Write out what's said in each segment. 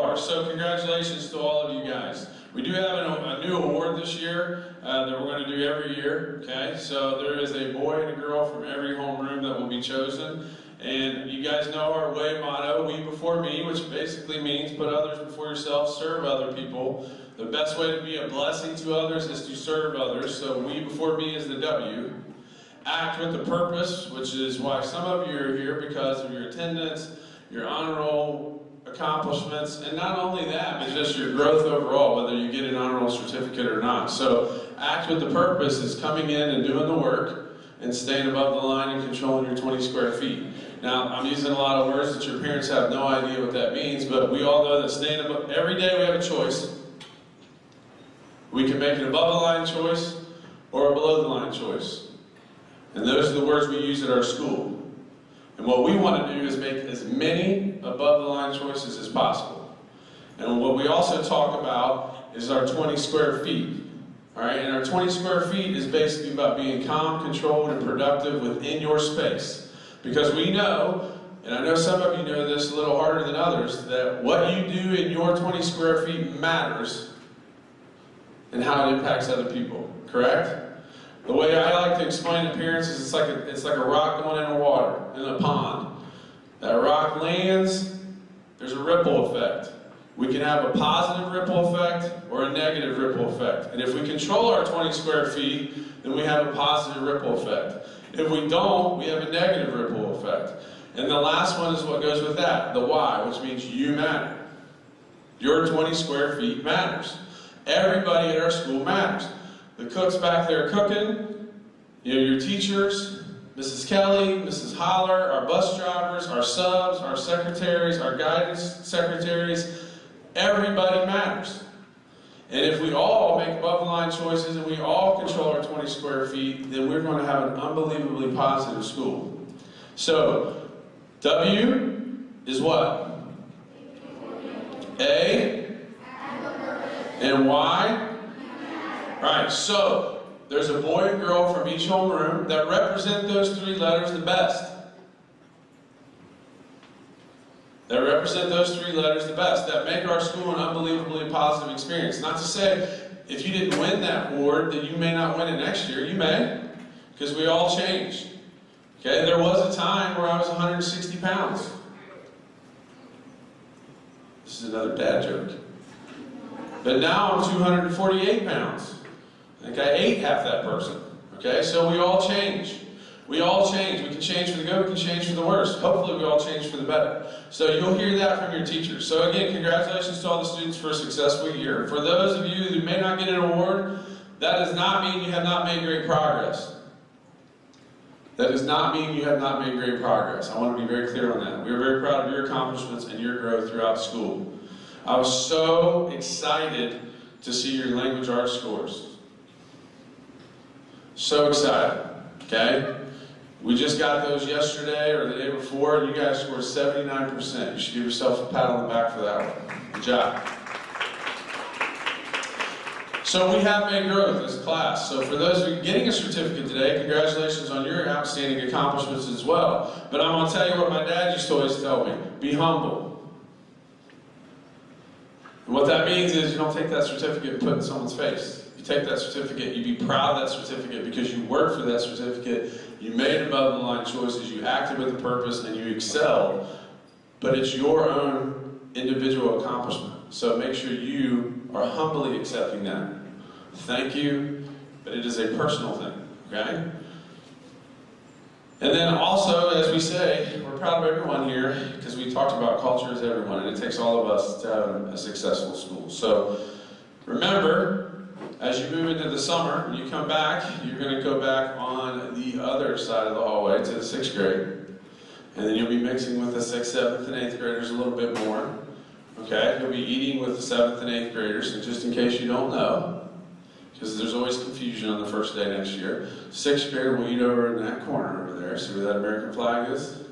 are. So congratulations to all of you guys. We do have a new award this year that we're going to do every year, okay? So there is a boy and a girl from every homeroom that will be chosen. And you guys know our way motto, we before me, which basically means put others before yourself, serve other people. The best way to be a blessing to others is to serve others. So we before me is the W. Act with the purpose, which is why some of you are here because of your attendance, your honor roll accomplishments, and not only that, but just your growth overall, whether you get an honor roll certificate or not. So act with the purpose is coming in and doing the work and staying above the line and controlling your 20 square feet. Now, I'm using a lot of words that your parents have no idea what that means, but we all know that staying above, every day we have a choice. We can make an above the line choice or a below the line choice. And those are the words we use at our school. And what we want to do is make as many above the line choices as possible. And what we also talk about is our 20 square feet. All right, and our 20 square feet is basically about being calm, controlled, and productive within your space. Because we know, and I know some of you know this a little harder than others, that what you do in your 20 square feet matters and how it impacts other people, correct? The way I like to explain to parents is it's like a rock going in the water, in a pond. That rock lands, there's a ripple effect. We can have a positive ripple effect or a negative ripple effect. And if we control our 20 square feet, then we have a positive ripple effect. If we don't, we have a negative ripple effect. And the last one is what goes with that, the why, which means you matter. Your 20 square feet matters. Everybody at our school matters. The cooks back there cooking, your teachers, Mrs. Kelly, Mrs. Holler, our bus drivers, our subs, our secretaries, our guidance secretaries, everybody matters. And if we all make above the line choices and we all control our 20 square feet, then we're going to have an unbelievably positive school. So, W is what? A. And Y? Right, so there's a boy and girl from each homeroom that represent those three letters the best. That represent those three letters the best. That make our school an unbelievably positive experience. Not to say, if you didn't win that award, that you may not win it next year. You may, because we all change. Okay, there was a time where I was 160 pounds. This is another dad joke. But now I'm 248 pounds. I think I ate half that person. Okay, so we all change. We all change. We can change for the good, we can change for the worse. Hopefully we all change for the better. So you'll hear that from your teachers. So again, congratulations to all the students for a successful year. For those of you who may not get an award, that does not mean you have not made great progress. That does not mean you have not made great progress. I want to be very clear on that. We are very proud of your accomplishments and your growth throughout the school. I was so excited to see your language arts scores. So excited, okay? We just got those yesterday or the day before, and you guys scored 79%. You should give yourself a pat on the back for that one. Good job. So we have made growth as a class. So for those of you getting a certificate today, congratulations on your outstanding accomplishments as well. But I'm going to tell you what my dad used to always tell me. Be humble. And what that means is you don't take that certificate and put it in someone's face. You take that certificate, you be proud of that certificate because you worked for that certificate, you made above the line choices, you acted with a purpose, and you excelled. But it's your own individual accomplishment. So make sure you are humbly accepting that. Thank you, but it is a personal thing, okay? And then also, as we say, we're proud of everyone here because we talked about culture as everyone, and it takes all of us to have a successful school. So remember, as you move into the summer, when you come back, you're going to go back on the other side of the hallway to the 6th grade. And then you'll be mixing with the 6th, 7th, and 8th graders a little bit more. Okay? You'll be eating with the 7th and 8th graders, and just in case you don't know, because there's always confusion on the first day next year, 6th grade will eat over in that corner over there. See where that American flag is?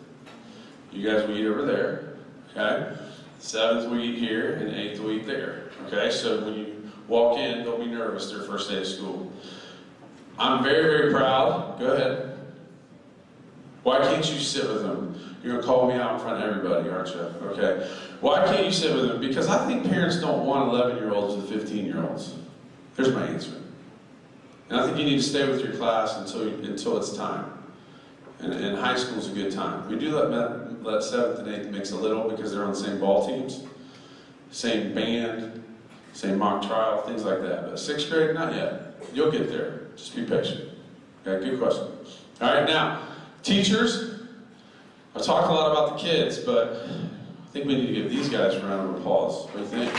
You guys will eat over there. Okay? 7th will eat here, and 8th will eat there. Okay? So when you walk in, don't be nervous their first day of school. I'm very, very proud. Go ahead. Why can't you sit with them? You're going to call me out in front of everybody, aren't you? Okay. Why can't you sit with them? Because I think parents don't want 11-year-olds with 15-year-olds. There's my answer. And I think you need to stay with your class until it's time. And high school's a good time. We do let 7th and 8th mix a little because they're on the same ball teams, same band, same mock trial, things like that. But 6th grade, not yet. You'll get there. Just be patient. Okay, good question. All right, now, teachers. I've talked a lot about the kids, but I think we need to give these guys a round of applause. What do you think?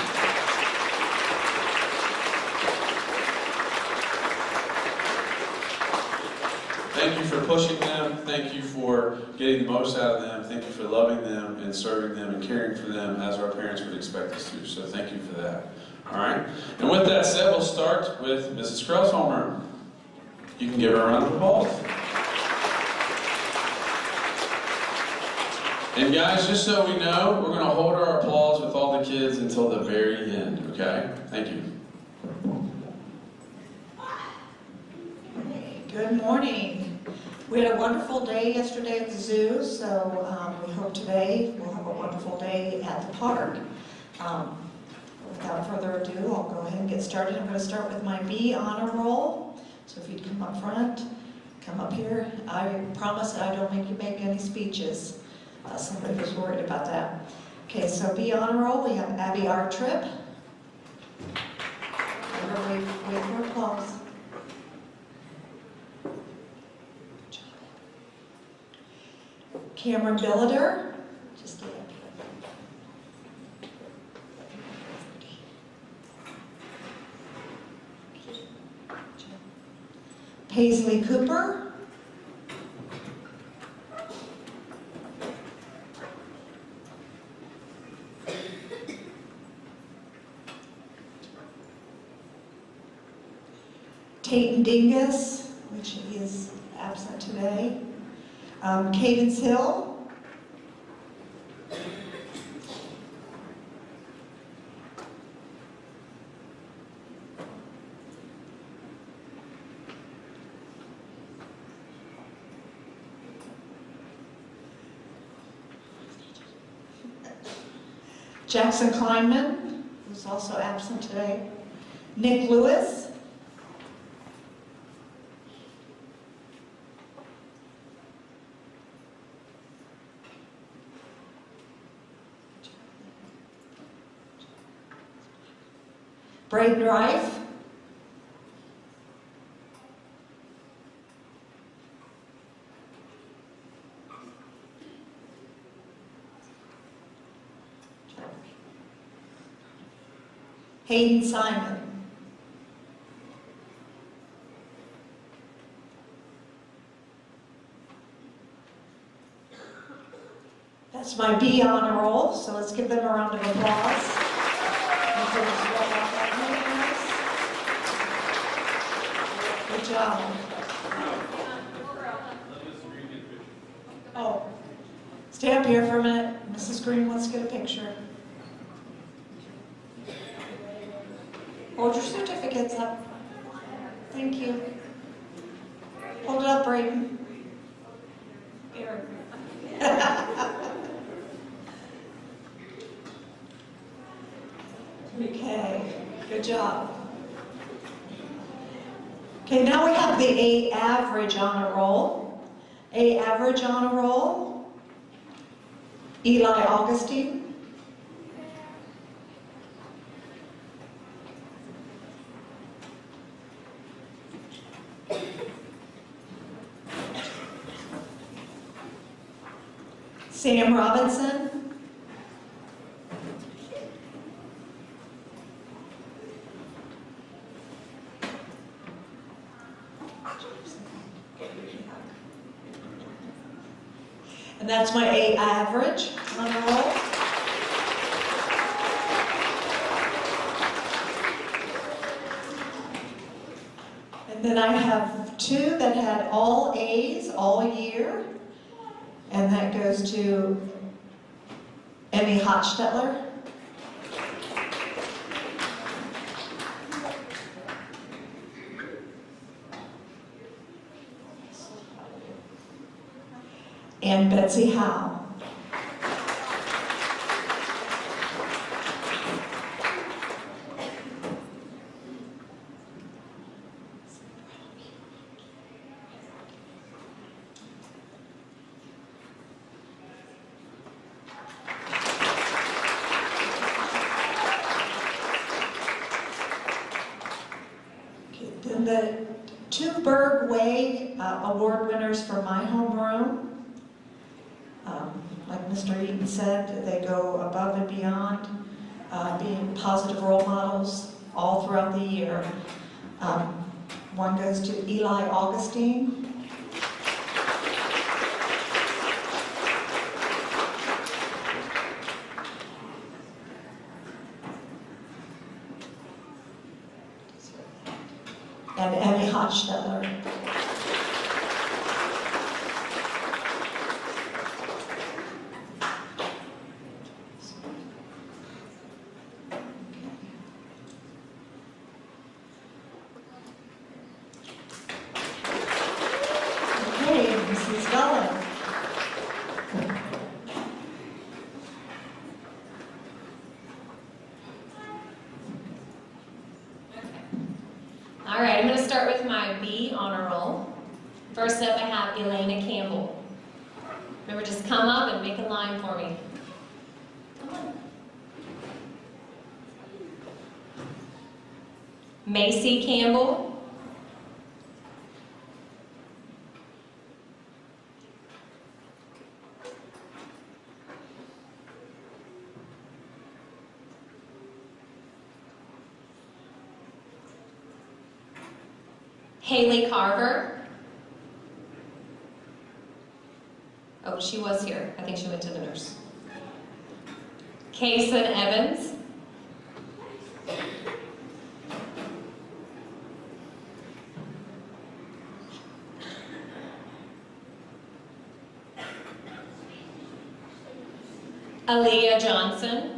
Thank you for pushing them. Thank you for getting the most out of them. Thank you for loving them and serving them and caring for them as our parents would expect us to. So thank you for that. All right? And with that said, we'll start with Mrs. Krell's homeroom. You can give her a round of applause. And guys, just so we know, we're going to hold our applause with all the kids until the very end, okay? Thank you. Good morning. We had a wonderful day yesterday at the zoo, so we hope today we'll have a wonderful day at the park. Without further ado, I'll go ahead and get started. I'm going to start with my B honor roll. So if you'd come up front, come up here. I promise that I don't make you make any speeches. Somebody was worried about that. Okay, so B honor roll, we have Abby Artrip. Wait for applause. Cameron Billiter, just get up here. Paisley Cooper. Tayton Dingus, which is absent today. Cadence Hill. Jackson Kleinman, who's also absent today. Nick Lewis. Braden Rife. Hayden Simon. That's my B honor roll, so let's give them a round of applause. Good job. Oh, stay up here for a minute. Mrs. Green wants to get a picture. Hold your certificates up. Thank you. Hold it up, Braden. Here. Okay, good job. Okay, now we have the A average honor roll. A average honor roll. Eli Augustine. Sam Robinson. And that's my A average on the roll. And then I have two that had all A's all year. And that goes to Emmy Hochstetler. and Betsy Howe. Then the two Berg Way award winners for My Homeroom. Like Mr. Eaton said, they go above and beyond, being positive role models all throughout the year. One goes to Eli Augustine. And Emmy Hochstetler. Okay, Mrs. Gullen. All right, I'm going to start with my B honor roll. First up, I have Elena Campbell. Remember, just come up and make a line for me. Come on. Macy Campbell. Haley Carver. Oh, she was here. I think she went to the nurse. Kaysen Evans. Aaliyah Johnson.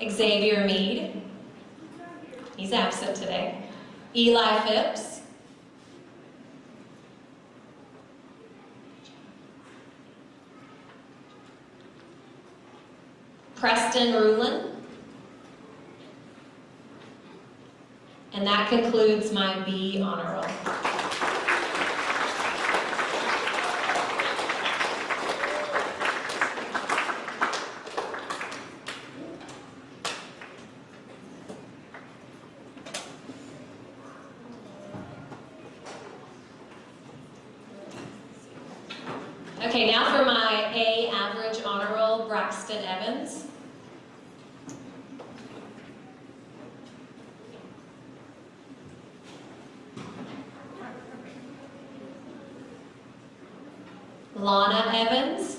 Xavier Mead, he's absent today. Eli Phipps. Preston Rulin. And that concludes my B honor roll. Okay, now for my A average honor roll, Braxton Evans. Lana Evans.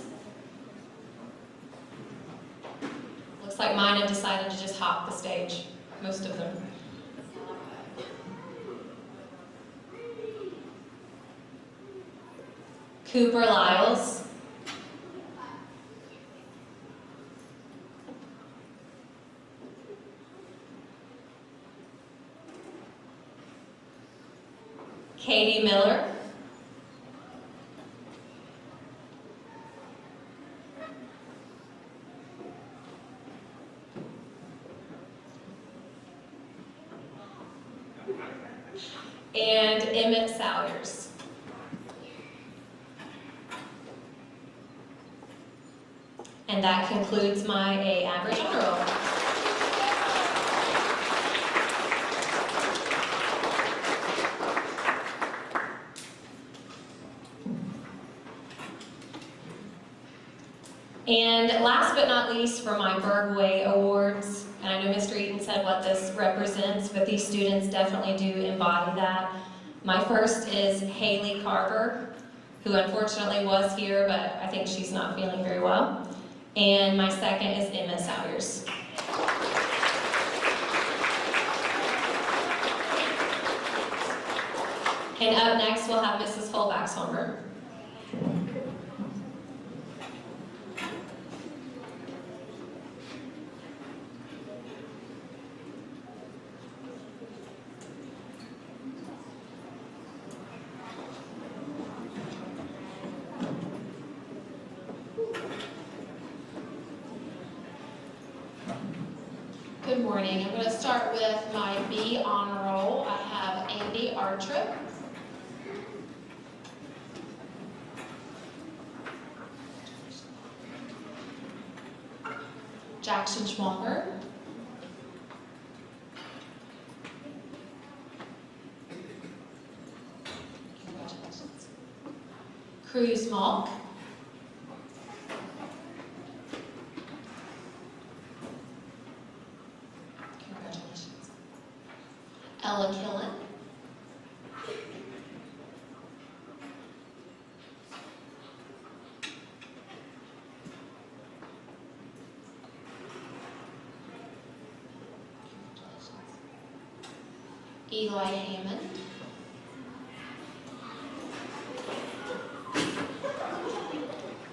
Looks like mine have decided to just hop the stage, most of them. Cooper Lyles. Katie Miller. And Emmett Salyers. And that concludes my A average honor roll. And last but not least, for my Berg Way Awards, and I know Mr. Eaton said what this represents, but these students definitely do embody that. My first is Haley Carver, who unfortunately was here, but I think she's not feeling very well. And my second is Emma Salyers. And up next, we'll have Mrs. Holbach's homeroom. Good morning. I'm going to start with my B honor roll. I have Andy Artrip, Jackson Schwamberg, congratulations, Cruz Malk, congratulations, Ella Killen, Eli Hammond,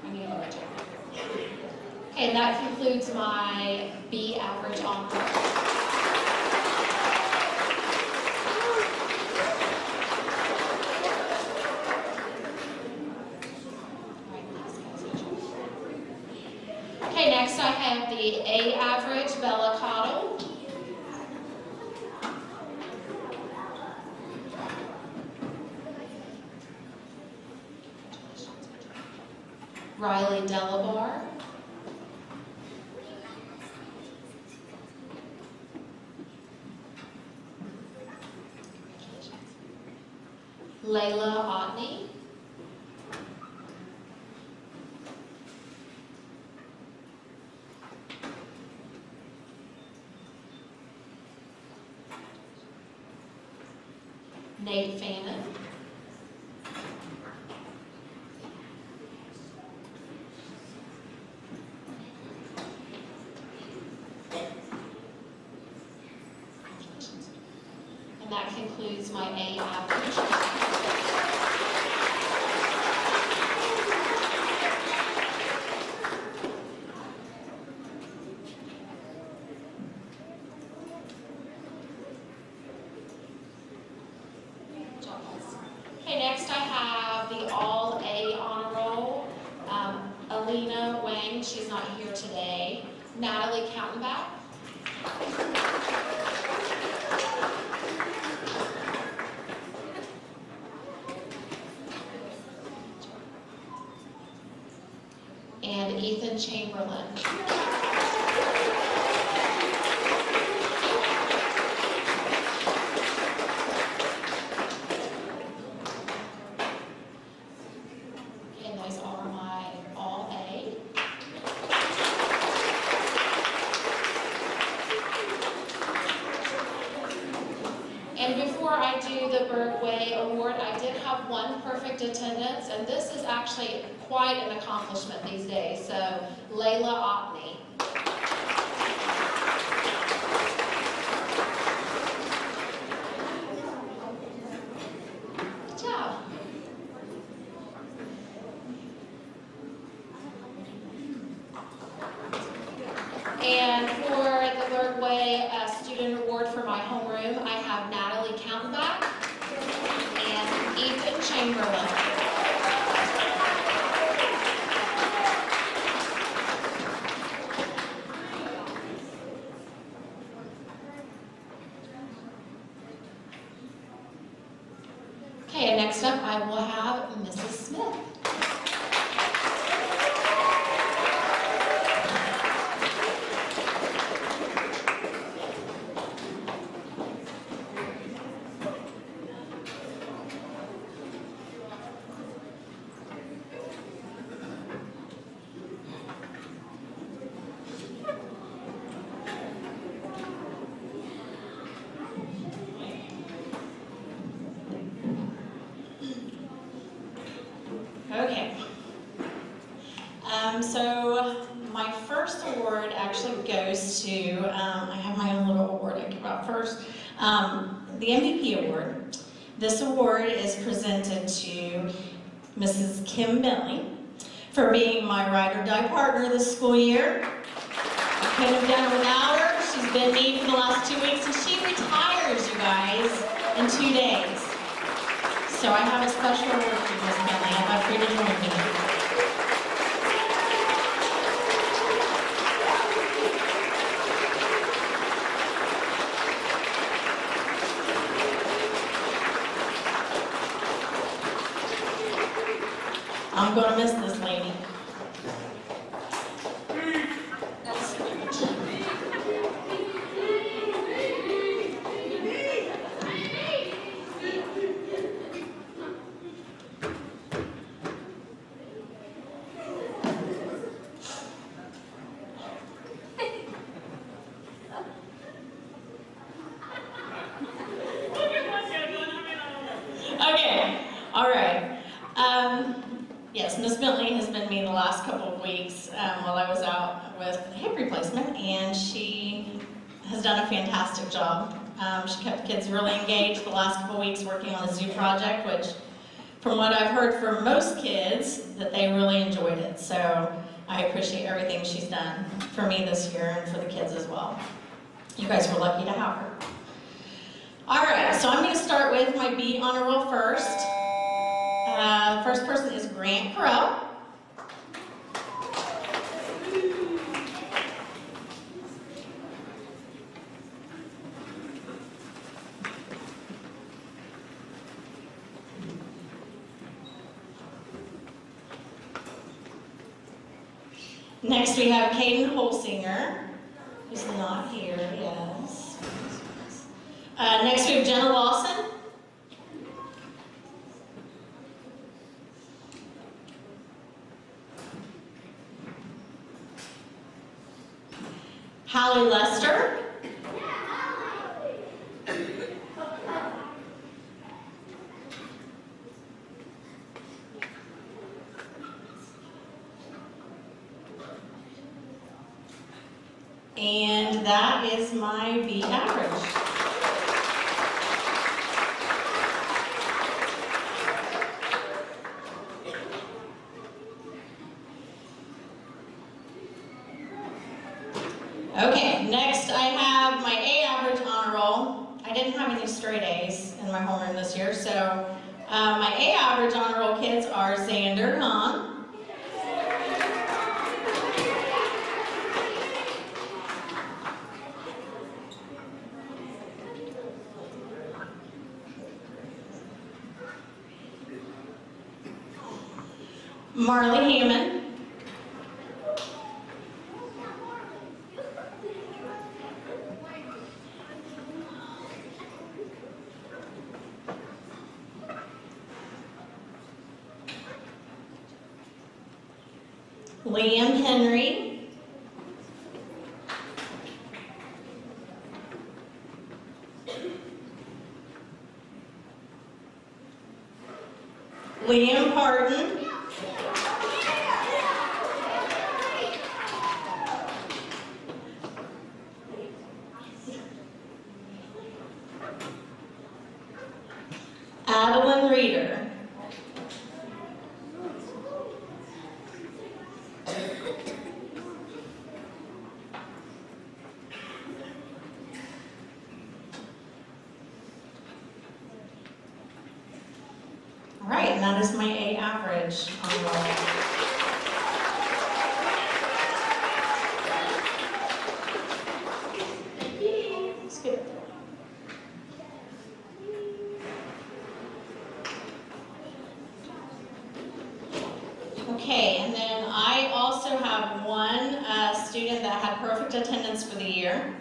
I need a check. Okay, and that concludes my B average honor roll. Okay, next I have the A average, Bella Cottle. Riley Delabar. Layla Otney. Nate Fannin. And that concludes my A average. Okay, next I have the All A honor roll. Alina Wang, she's not here today. Natalie Kautenbach. And Ethan Chamberlain. And those are my All A. And before I do the Bergway Award, I did have one perfect attendance, and this is actually quite an accomplishment these days. So, Layla Otney. Good job. And for the Bergway Student Award for my homeroom, I have Natalie Kautenbach and Ethan Chamberlain. Okay, and next up I will have Mrs. Smith. Okay. So my first award actually goes to, I have my own little award I give out first, the MVP award. This award is presented to Mrs. Kim Bentley for being my ride or die partner this school year. I couldn't have done it without her. She's been me for the last 2 weeks, and she retires, you guys, in 2 days. So I have a special award for you, Ms. Bentley. I'd love for you to join me. going to miss this lady. Okay, all right. Yes, Miss Bentley has been me the last couple of weeks while I was out with hip replacement, and she has done a fantastic job. She kept the kids really engaged the last couple of weeks working on the zoo project, which from what I've heard from most kids, that they really enjoyed it. So I appreciate everything she's done for me this year and for the kids as well. You guys were lucky to have her. All right, so I'm going to start with my B honor roll first. First person is Grant Carell. Next we have Caden Holsinger, who's not here, yes. Next we have Jenna Lawson. Hallie Lester. And that is my B average. Okay, next I have my A average honor roll. I didn't have any straight A's in my homeroom this year, so my A average honor roll kids are Xander Hahn, Marley Hammond, Liam Henry, Liam Parton, Adeline Reeder, all right, and that is my A average on the roll. Let's get it there. Okay, and then I also have one student that had perfect attendance for the year,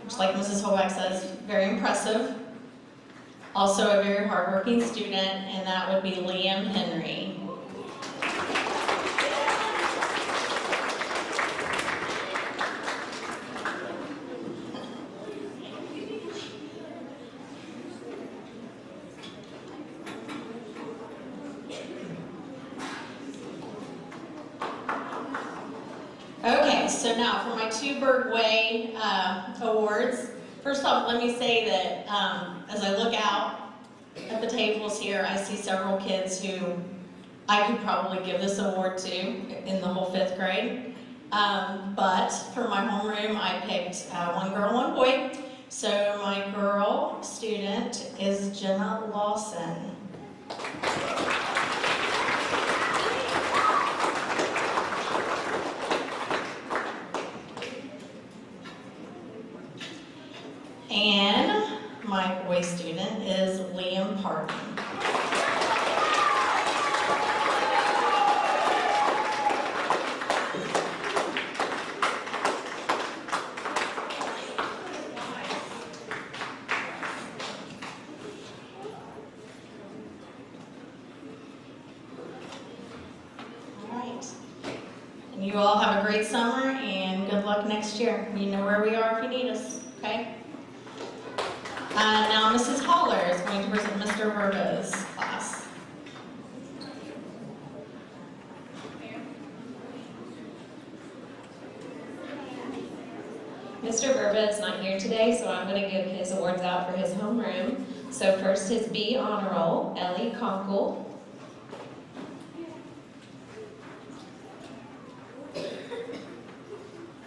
which, like Mrs. Holbeck says, very impressive. Also a very hardworking student, and that would be Liam Henry. Okay, so now for my two Bergway awards. First off, let me say that as I look out at the tables here, I see several kids who I could probably give this award to in the whole 5th grade. But for my homeroom, I picked one girl, one boy. So my girl student is Jenna Lawson. And my boy student is Liam Parton. you all have a great summer and good luck next year. You know where we are if you need us, okay? Now Mrs. Holler is going to present Mr. Verba's class. Mr. Verba is not here today, so I'm going to give his awards out for his homeroom. So first, his B honor roll, Ellie Conkle.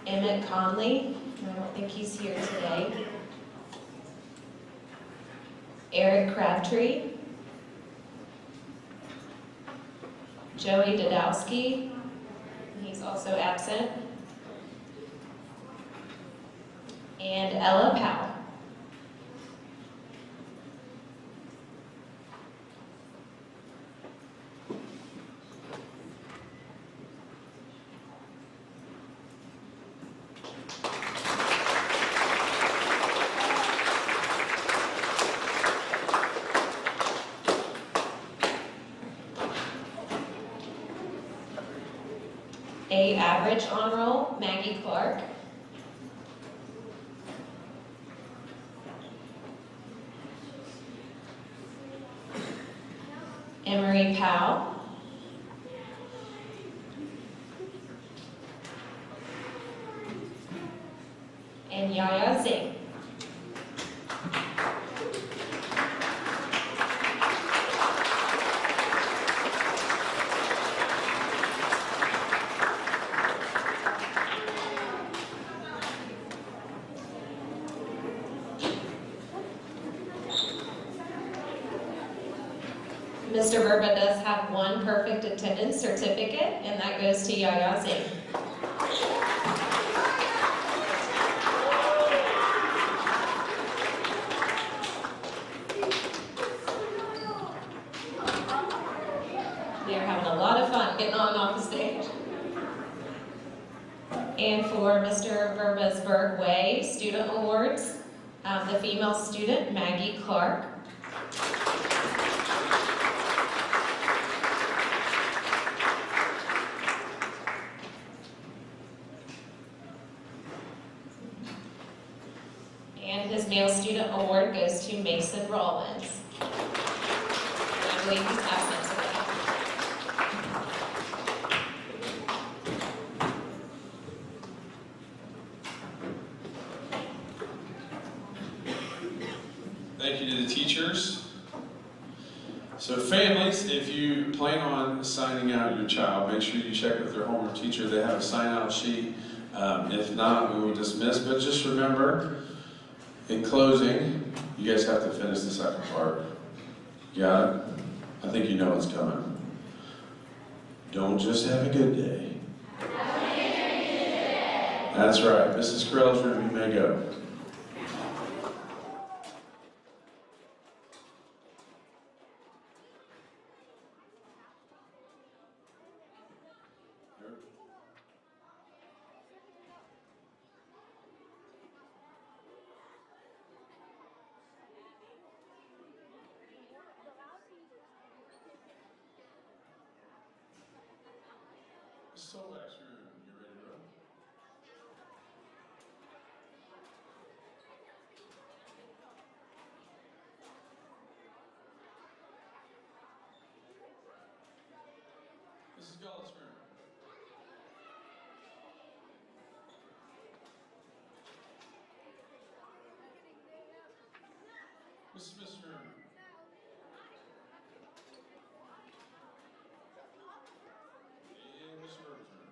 Emmett Conley, I don't think he's here today. Eric Crabtree. Joey Dodowski, he's also absent. And Ella Powell. A average honor roll, Maggie Clark. Emery Powell. And Yaya Zing. Mr. Verba does have one perfect attendance certificate, and that goes to Yaya Zing. They're having a lot of fun getting on and off the stage. And for Mr. Verba's Berg Way Student Awards, the female student, Maggie Clark. And his male student award goes to Mason Rollins. And I believe he's absent today. Thank you to the teachers. So families, if you plan on signing out your child, make sure you check with their homeroom teacher. They have a sign-out sheet. If not, we will dismiss. But just remember, in closing, you guys have to finish the second part. Got it? I think you know what's coming. Don't just have a good day. That's right. Mrs. Correll's room, you may go. So extra, you ready to go? Mrs. Gullis' room. Mrs. Smith's room. And Mr. Burke's room.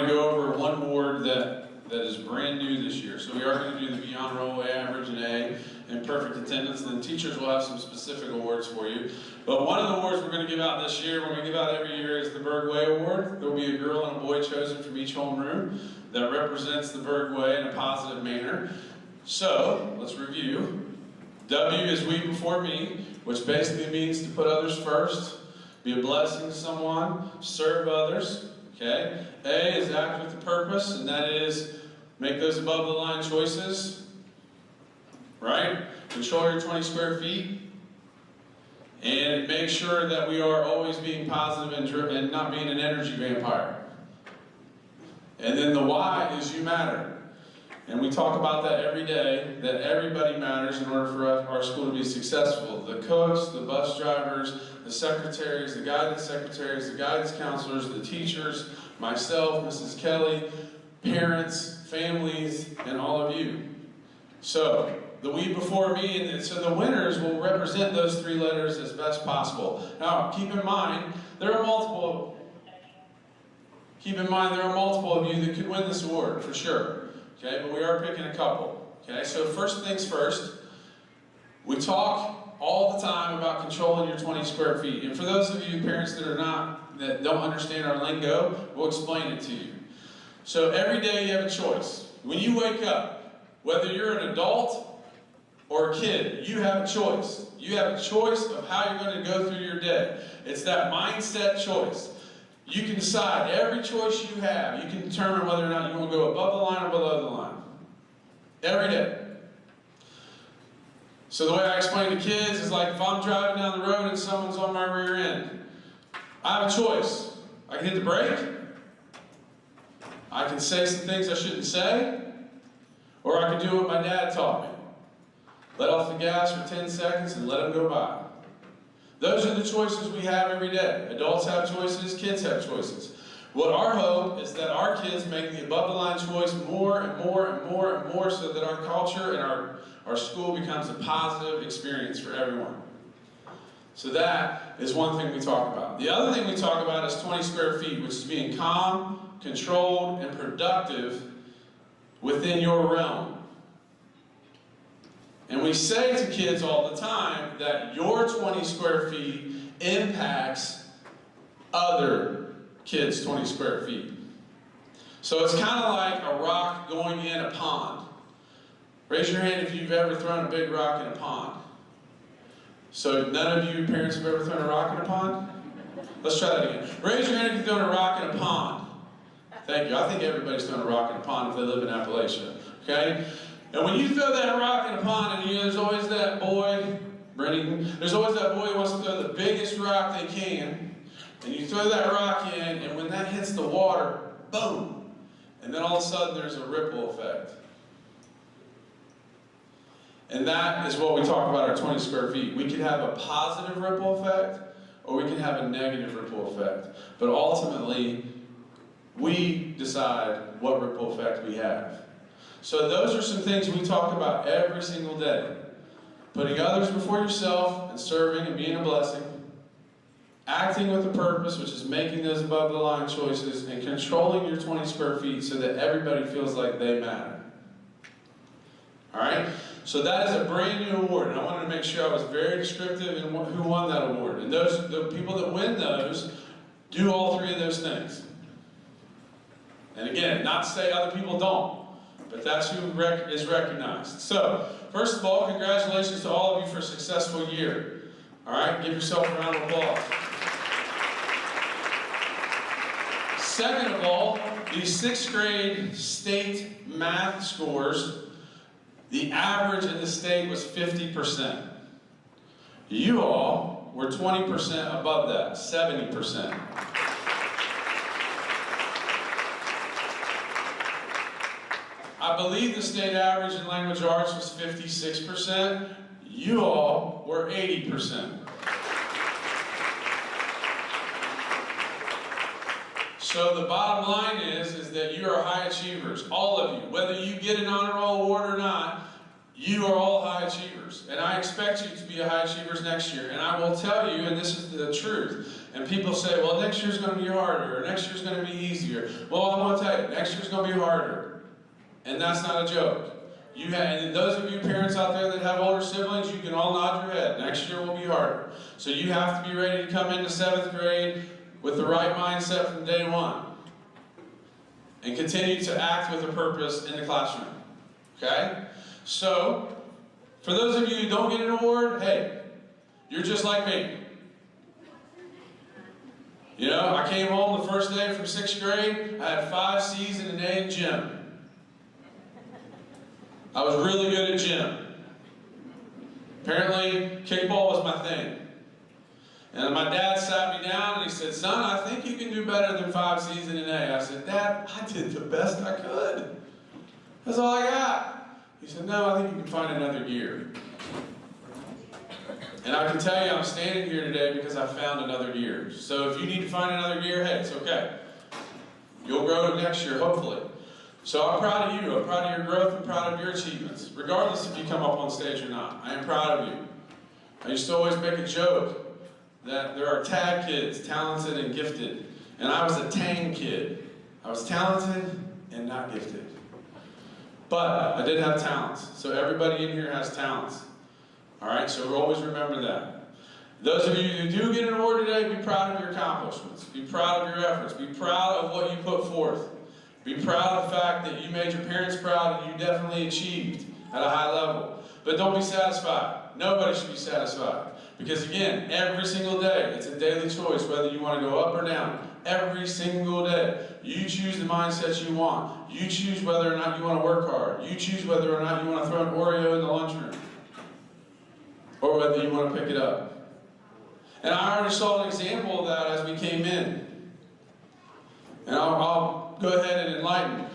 want to go over one award that is brand new this year. So we are going to do the Be Honor Roll, A Average, and A, and Perfect Attendance, and then teachers will have some specific awards for you. But one of the awards we're going to give out this year, we're going to give out every year, is the Berg Way Award. There will be a girl and a boy chosen from each homeroom that represents the Berg Way in a positive manner. So, let's review. W is We Before Me, which basically means to put others first, be a blessing to someone, serve others. Okay? A is Act with a Purpose, and that is make those above the line choices. Right? Control your 20 square feet. And make sure that we are always being positive and not being an energy vampire. And then the Y is You Matter. And we talk about that every day, that everybody matters in order for our school to be successful. The cooks, the bus drivers, the secretaries, the guidance counselors, the teachers, myself, Mrs. Kelly, parents, families, and all of you. So, the We Before Me, and so the winners will represent those three letters as best possible. Now, keep in mind, there are multiple of you that could win this award, for sure. Okay, but we are picking a couple. Okay, so first things first, we talk all the time about controlling your 20 square feet. And for those of you parents that don't understand our lingo, we'll explain it to you. So every day you have a choice. When you wake up, whether you're an adult or a kid, you have a choice. You have a choice of how you're going to go through your day. It's that mindset choice. You can decide every choice you have. You can determine whether or not you want to go above the line or below the line. Every day. So the way I explain to kids is like if I'm driving down the road and someone's on my rear end, I have a choice. I can hit the brake. I can say some things I shouldn't say. Or I can do what my dad taught me. Let off the gas for 10 seconds and let them go by. Those are the choices we have every day. Adults have choices, kids have choices. What our hope is that our kids make the above the line choice more and more and more and more so that our culture and our school becomes a positive experience for everyone. So that is one thing we talk about. The other thing we talk about is 20 square feet, which is being calm, controlled, and productive within your realm. And we say to kids all the time that your 20 square feet impacts other kids' 20 square feet. So it's kind of like a rock going in a pond. Raise your hand if you've ever thrown a big rock in a pond. So none of you parents have ever thrown a rock in a pond? Let's try that again. Raise your hand if you've thrown a rock in a pond. Thank you. I think everybody's thrown a rock in a pond if they live in Appalachia. Okay? And when you throw that rock in a pond, and there's always that boy, there's always that boy who wants to throw the biggest rock they can, and you throw that rock in, and when that hits the water, boom! And then all of a sudden there's a ripple effect. And that is what we talk about our 20 square feet. We can have a positive ripple effect, or we can have a negative ripple effect. But ultimately, we decide what ripple effect we have. So those are some things we talk about every single day. Putting others before yourself and serving and being a blessing. Acting with a purpose, which is making those above the line choices, and controlling your 20 square feet so that everybody feels like they matter. Alright? So that is a brand new award, and I wanted to make sure I was very descriptive in who won that award. And the people that win those do all three of those things. And again, not to say other people don't. But that's who is recognized. So, first of all, congratulations to all of you for a successful year. All right, give yourself a round of applause. Second of all, the 6th grade state math scores, the average in the state was 50%. You all were 20% above that, 70%. I believe the state average in language arts was 56%. You all were 80%. So the bottom line is that you are high achievers, all of you. Whether you get an honor roll award or not, you are all high achievers. And I expect you to be high achievers next year. And I will tell you, and this is the truth, And people say, well, next year's going to be harder, or next year's going to be easier. Well, I'm going to tell you, next year's going to be harder. And that's not a joke. And those of you parents out there that have older siblings, you can all nod your head. Next year will be harder. So you have to be ready to come into 7th grade with the right mindset from day one. And continue to act with a purpose in the classroom. Okay? So, for those of you who don't get an award, hey, you're just like me. You know, I came home the first day from 6th grade, I had 5 C's and an A in gym. I was really good at gym. Apparently, kickball was my thing. And my dad sat me down and he said, son, I think you can do better than 5 C's and an A. I said, Dad, I did the best I could. That's all I got. He said, no, I think you can find another gear. And I can tell you I'm standing here today because I found another gear. So if you need to find another gear, hey, it's okay. You'll grow next year, hopefully. So I'm proud of you. I'm proud of your growth. I'm proud of your achievements. Regardless if you come up on stage or not. I am proud of you. I used to always make a joke that there are tag kids, talented and gifted. And I was a tang kid. I was talented and not gifted. But I did have talents. So everybody in here has talents. Alright, so always remember that. Those of you who do get an award today, be proud of your accomplishments. Be proud of your efforts. Be proud of what you put forth. Be proud of the fact that you made your parents proud and you definitely achieved at a high level. But don't be satisfied. Nobody should be satisfied. Because again, every single day, it's a daily choice whether you want to go up or down. Every single day. You choose the mindset you want. You choose whether or not you want to work hard. You choose whether or not you want to throw an Oreo in the lunchroom. Or whether you want to pick it up. And I already saw an example of that as we came in. And I'll go ahead and enlighten.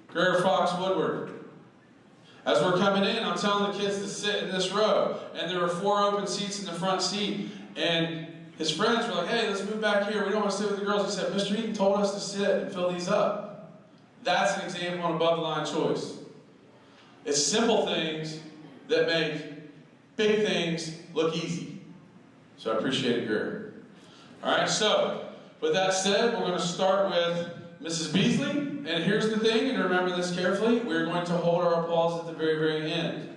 Greer Fox Woodward. As we're coming in, I'm telling the kids to sit in this row. And there were 4 open seats in the front seat. And his friends were like, hey, let's move back here. We don't want to sit with the girls. He said, Mr. Eaton told us to sit and fill these up. That's an example of an above-the-line choice. It's simple things that make big things look easy. So I appreciate it, Greer. All right, so with that said, we're going to start with Mrs. Beasley. And here's the thing, and remember this carefully, we're going to hold our applause at the very, very end.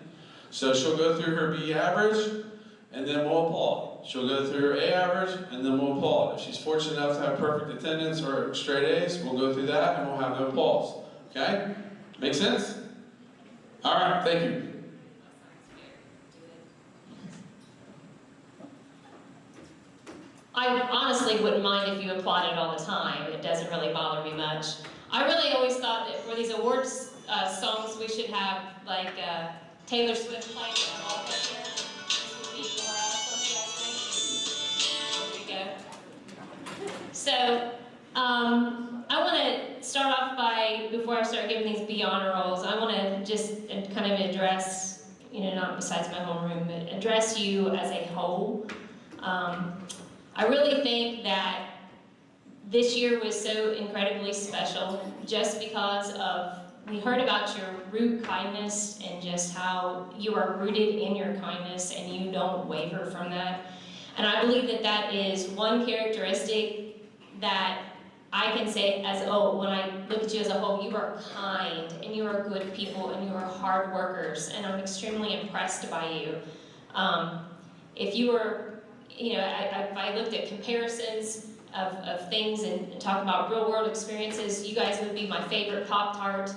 So she'll go through her B average, and then we'll applaud. She'll go through her A average, and then we'll applaud. If she's fortunate enough to have perfect attendance or straight A's, we'll go through that, and we'll have no applause. Okay? Make sense? All right, thank you. I honestly wouldn't mind if you applauded all the time. It doesn't really bother me much. I really always thought that for these awards songs, we should have like Taylor Swift playing them all up here. This would be more awesome, there we go. So, I want to start off by, before I start giving these B honor rolls, I want to just kind of address, you know, not besides my homeroom, but address you as a whole. I really think that this year was so incredibly special just because of, we heard about your root kindness and just how you are rooted in your kindness and you don't waver from that. And I believe that that is one characteristic that I can say as, oh, when I look at you as a whole, you are kind and you are good people and you are hard workers, and I'm extremely impressed by you. If you were, you know, if I looked at comparisons of things and talk about real world experiences, you guys would be my favorite Pop-Tart.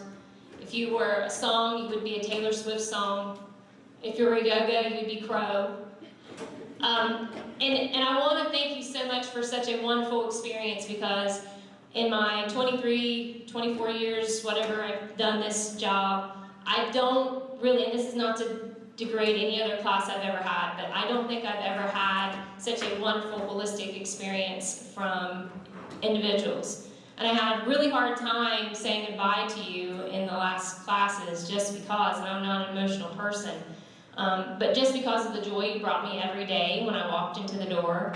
If you were a song, you would be a Taylor Swift song. If you were a yo-go, you'd be Crow. And I want to thank you so much for such a wonderful experience, because in my 23, 24 years, whatever I've done this job, I don't really, and this is not to degrade any other class I've ever had, but I don't think I've ever had such a wonderful holistic experience from individuals. And I had a really hard time saying goodbye to you in the last classes just because, and I'm not an emotional person, but just because of the joy you brought me every day when I walked into the door,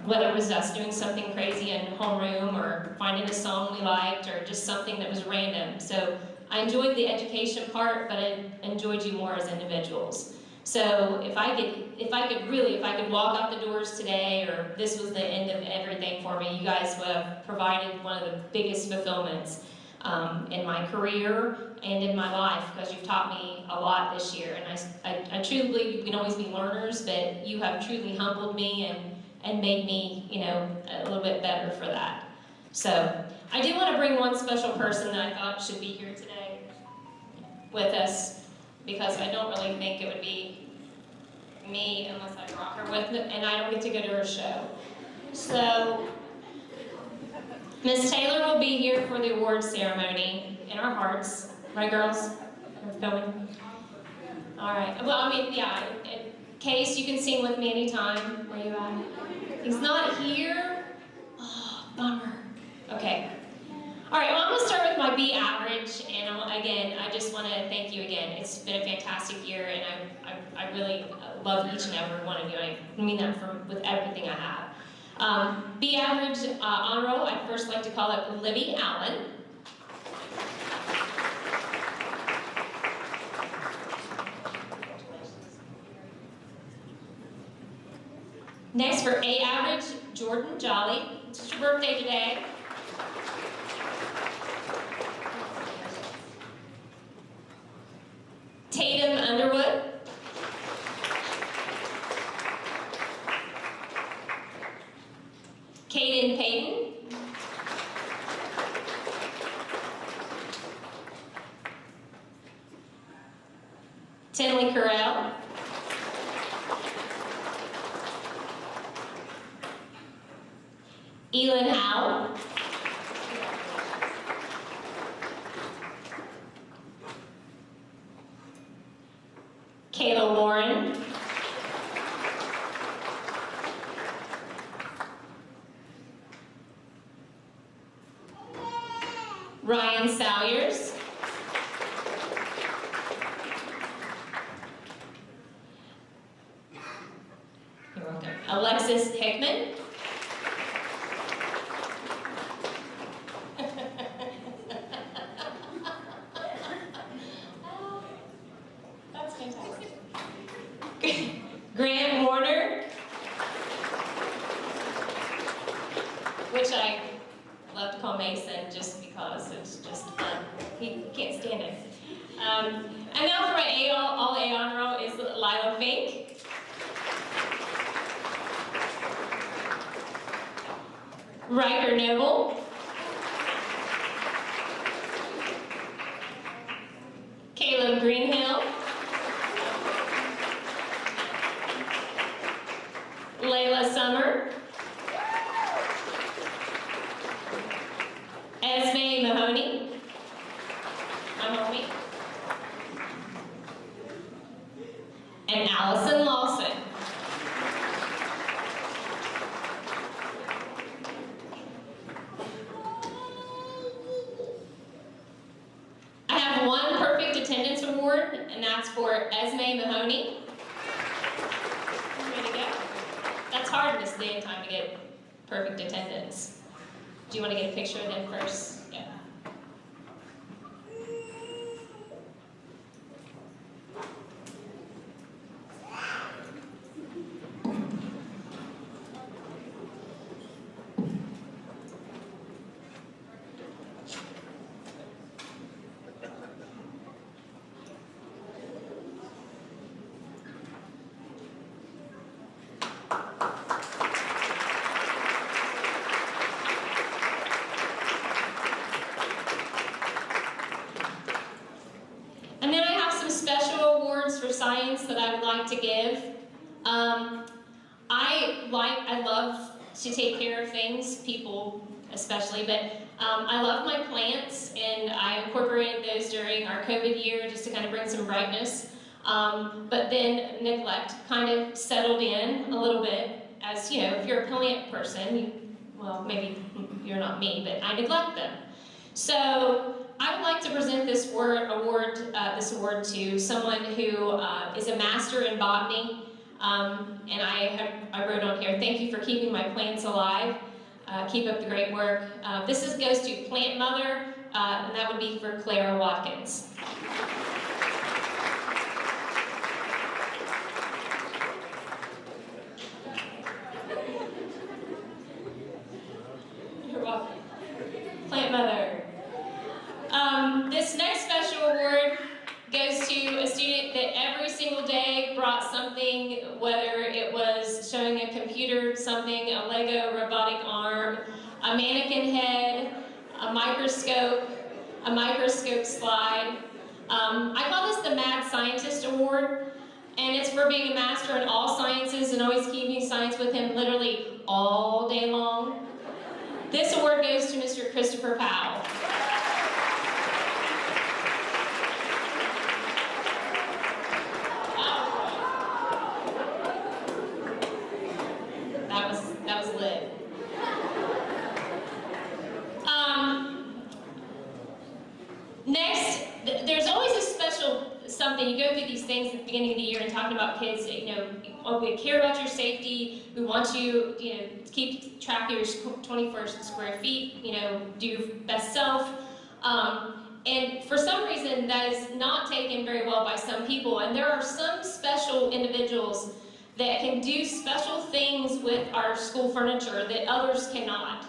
whether it was us doing something crazy in homeroom or finding a song we liked or just something that was random. So I enjoyed the education part, but I enjoyed you more as individuals. So if I could walk out the doors today, or this was the end of everything for me, you guys would have provided one of the biggest fulfillments in my career and in my life, because you've taught me a lot this year. And I truly believe you can always be learners, but you have truly humbled me and made me, a little bit better for that. So I do want to bring one special person that I thought should be here today with us, because I don't really think it would be me unless I brought her with me, and I don't get to go to her show. So Miss Taylor will be here for the award ceremony in our hearts. Right, girls? We're filming? All right. Well, I mean, yeah, in case you can sing with me anytime. Where you at? He's not here. Oh, bummer. Okay. All right, well, I'm going to start with my B average, and again, I just want to thank you again. It's been a fantastic year, and I really love each and every one of you. I mean that with everything I have. B average honor roll, I'd first like to call up Libby Allen. Next, for A average, Jordan Jolly. It's your birthday today. Tatum Underwood. Caden Payton. Tinley Carell. Elin Howe. Kayla Warren. Ryan Salyers. You're welcome. Alexis Hickman. That's fantastic. Grant Warner, which I love to call Mason just because it's just fun. He can't stand it. And now for my all A honor roll is Lila Fink. Riker Noble. Caleb Greenhill. Layla Summer. Esme Mahoney. My homie. And Allison Lawson. I have one perfect attendance award, and that's for Esme Mahoney. Ready to go? That's hard in this day and time to get perfect attendance. Do you want to get a picture of them first? Yeah. And then I have some special awards for science that I would like to give. I love to take care of things, people especially, but I love my plants, and I incorporated those during our COVID year just to kind of bring some brightness. But then neglect kind of settled in a little bit, as you know, if you're a plant person, well, maybe you're not me, but I neglect them. So I would like to present this award to someone who is a master in botany, and I wrote on here, thank you for keeping my plants alive. Keep up the great work. This goes to Plant Mother, and that would be for Clara Watkins. stepmother. This next special award goes to a student that every single day brought something, whether it was showing a computer something, a Lego robotic arm, a mannequin head, a microscope slide. I call this the Mad Scientist Award, and it's for being a master in all sciences and always keeping science with him literally all day long. This award goes to Mr. Christopher Powell. That was lit. Next, there's always a special something. You go through these things at the beginning of the year and talking about kids, we care about your safety. We want you, to keep track of your 21st square feet, do your best self. And for some reason, that is not taken very well by some people. And there are some special individuals that can do special things with our school furniture that others cannot.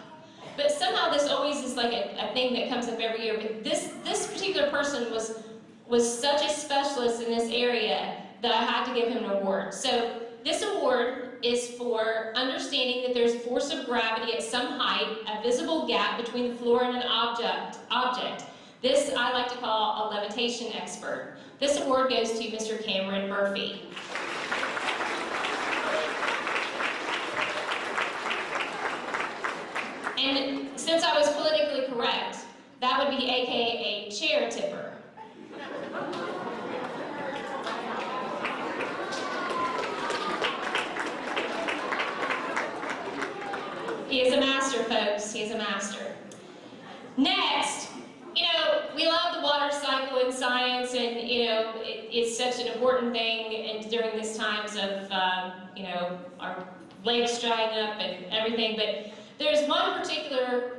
But somehow this always is like a thing that comes up every year. But this particular person was such a specialist in this area that I had to give him an award. So this award is for understanding that there's a force of gravity at some height, a visible gap between the floor and an object. This I like to call a levitation expert. This award goes to Mr. Cameron Murphy. And since I was politically correct, that would be AKA a chair tipper. He is a master, folks. He is a master. Next, we love the water cycle in science, and it's such an important thing. And during these times of our lakes drying up and everything, but there's one particular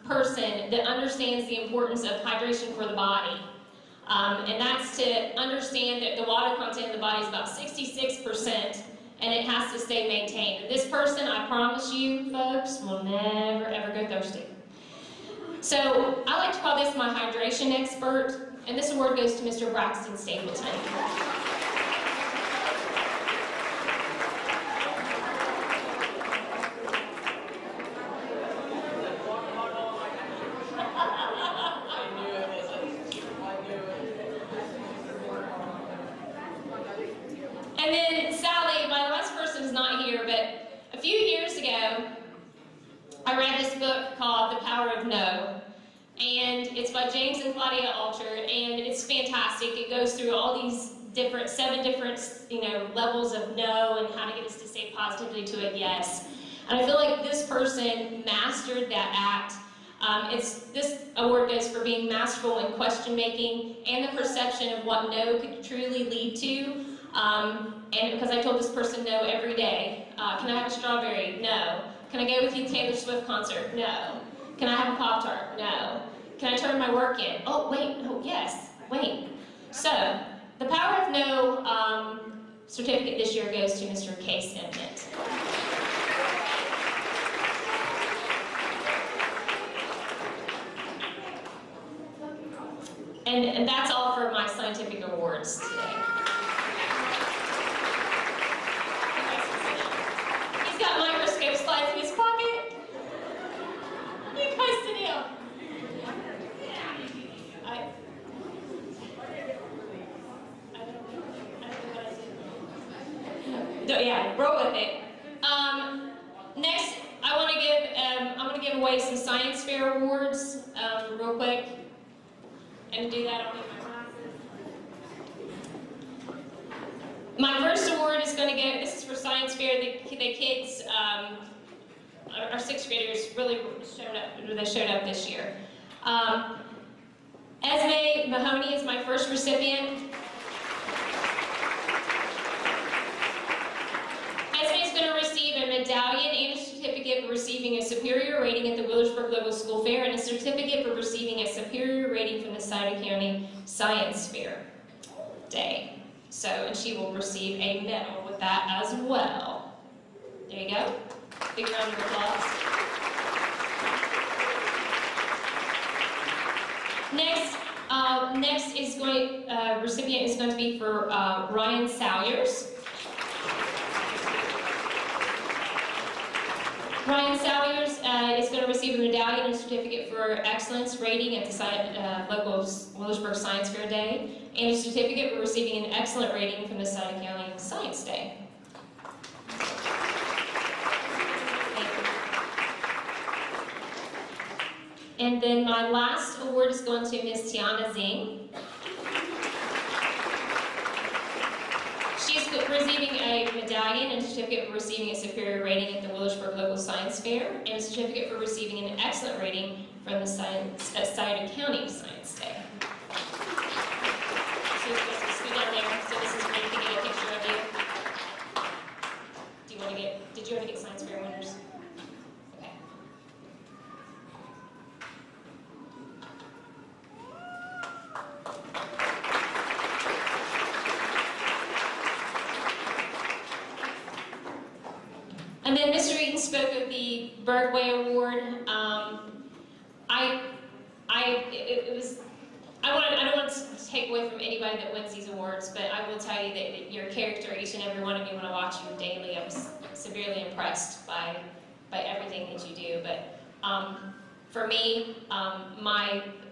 person that understands the importance of hydration for the body. And that's to understand that the water content in the body is about 66%, and it has to stay maintained. And this person, I promise you, folks, will never, ever go thirsty. So I like to call this my hydration expert, and this award goes to Mr. Braxton Stapleton. And then Sally, my last person's not here, but a few years ago, I read this book called The Power of No, and it's by James and Claudia Alter, and it's fantastic. It goes through all these seven different, levels of no and how to get us to say positively to a yes. And I feel like this person mastered that act. This award goes for being masterful in question making and the perception of what no could truly lead to. And because I told this person no every day. Can I have a strawberry? No. Can I go with you to Taylor Swift concert? No. Can I have a Pop-Tart? No. Can I turn my work in? Oh, wait, no, yes, wait. So, the Power of No certificate this year goes to Mr. Case Emmett. And that's all for my scientific awards today. He's got microscope slides in his pocket. You guys sit down. I don't know. Yeah, roll with it. Next, I'm going to give away some science fair awards real quick. And to do that, I'll need my glasses. My first award is going to go, this is for science fair. The kids, our sixth graders really showed up this year. Esme Mahoney is my first recipient. Esme is going to receive a medallion and a certificate for receiving a superior rating at the Wheelersburg Local School Fair and a certificate for receiving a superior rating from the Scioto County Science Fair Day. So, and she will receive a medal with that as well. There you go. Big round of applause. Next is recipient is going to be for Ryan Salyers. Ryan Salyers is going to receive a medallion and certificate for excellence rating at the local Willersburg Science Fair Day, and a certificate for receiving an excellent rating from the Scioto County Science Day. And then my last award is going to Ms. Tiana Zing. She's receiving a medallion and a certificate for receiving a superior rating at the Willersburg Local Science Fair, and a certificate for receiving an excellent rating from the Scioto County Science Day. So just scoot down there. So this is where you can get a picture of you. Did you want to get Science Fair winners? Okay. And then Mr. Eaton spoke of the Bergway Award. I don't want to take away from anybody that wins these awards, but I will tell you that your character, each and every one of you, when I watch you daily, I was severely impressed by everything that you do. But for me,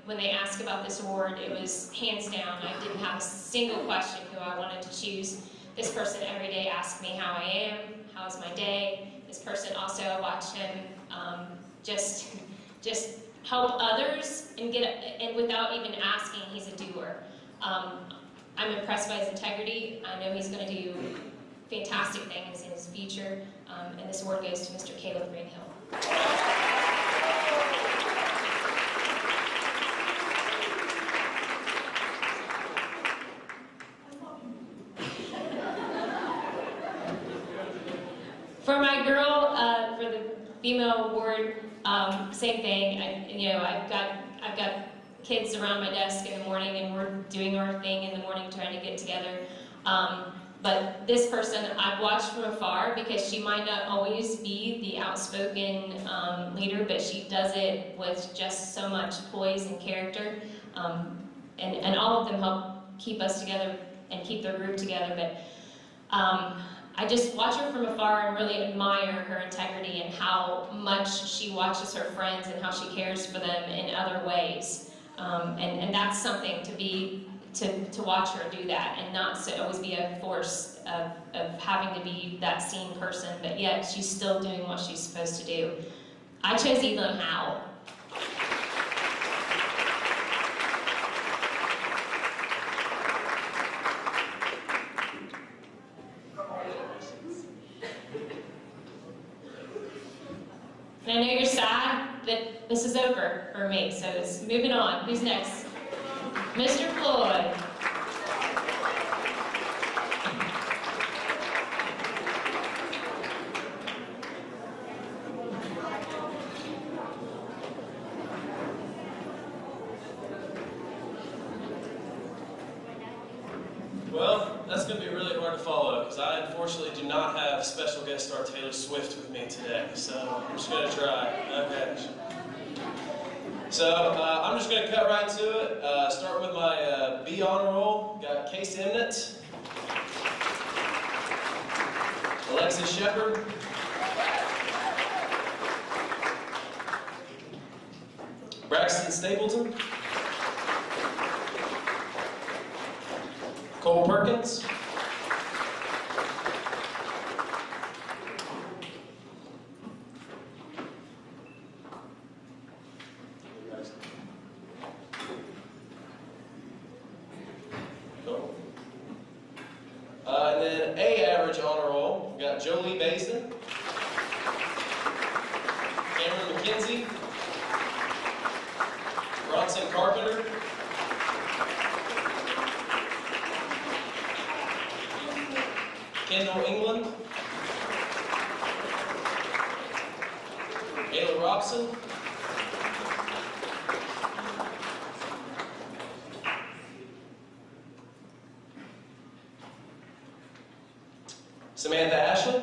when they asked about this award, it was hands down. I didn't have a single question who I wanted to choose. This person every day asks me how I am, how's my day. This person also, I watch him just help others and without even asking, he's a doer. I'm impressed by his integrity. I know he's going to do fantastic things in his future. And this award goes to Mr. Caleb Greenhill. For my girl, for the female award, same thing. I've got kids around my desk in the morning, and we're doing our thing in the morning, trying to get together. But this person I've watched from afar, because she might not always be the outspoken leader, but she does it with just so much poise and character. And all of them help keep us together and keep their group together. But I just watch her from afar and really admire her integrity and how much she watches her friends and how she cares for them in other ways. And that's something to watch her do that, and not to always be a force of having to be that seen person, but yet she's still doing what she's supposed to do. I chose Evelyn Howell. And I know you're sad that this is over for me, so it's moving on. Who's next? Mr. Floyd. Well, that's going to be really hard to follow, because I unfortunately do not have special guest star Taylor Swift with me today, so I'm just going to try. Okay. So I'm just going to cut right to it. Start with my B honor roll. Got Case Emnett, Alexis Shepard, Braxton Stapleton, Cole Perkins, and then A average honor roll, we got Jolie Basin, Cameron McKenzie, Bronson Carpenter, Kendall England, Ayla Robson, Samantha Ashley,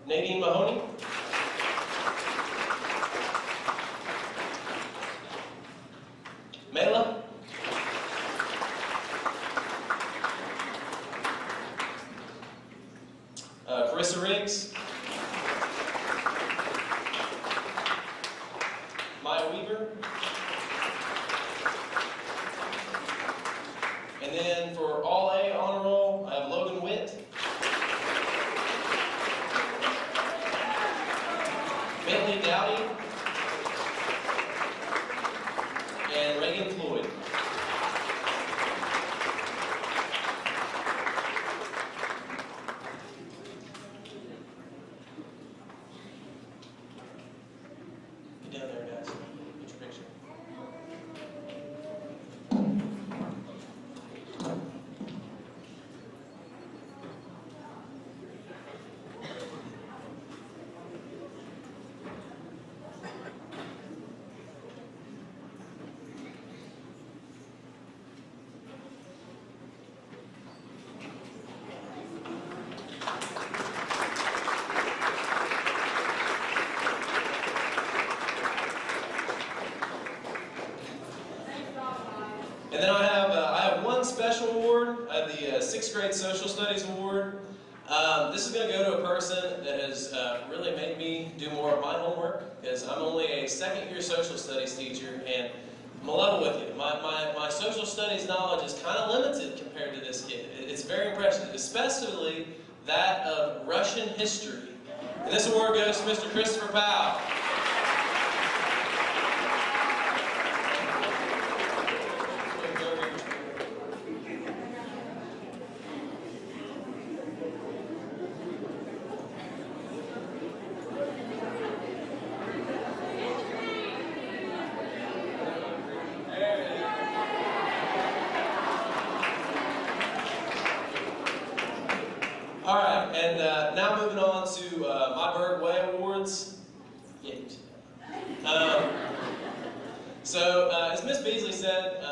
Nadine Mahoney, Briggs. Maya Weaver. And then for all A honor roll, I have Logan Witt. Bentley Dowdy. And Reagan Floyd. Get down there, guys. Get your picture. And then I have one special award. I have the 6th grade social studies award. This is going to go to a person that has really made me do more of my homework, because I'm only a 2nd year social studies teacher, and I'm gonna level with you. My social studies knowledge is kind of limited compared to this kid. It's very impressive, especially that of Russian history. And this award goes to Mr. Christopher Powell. All right, and now moving on to my Berg Way Awards. As Miss Beasley said,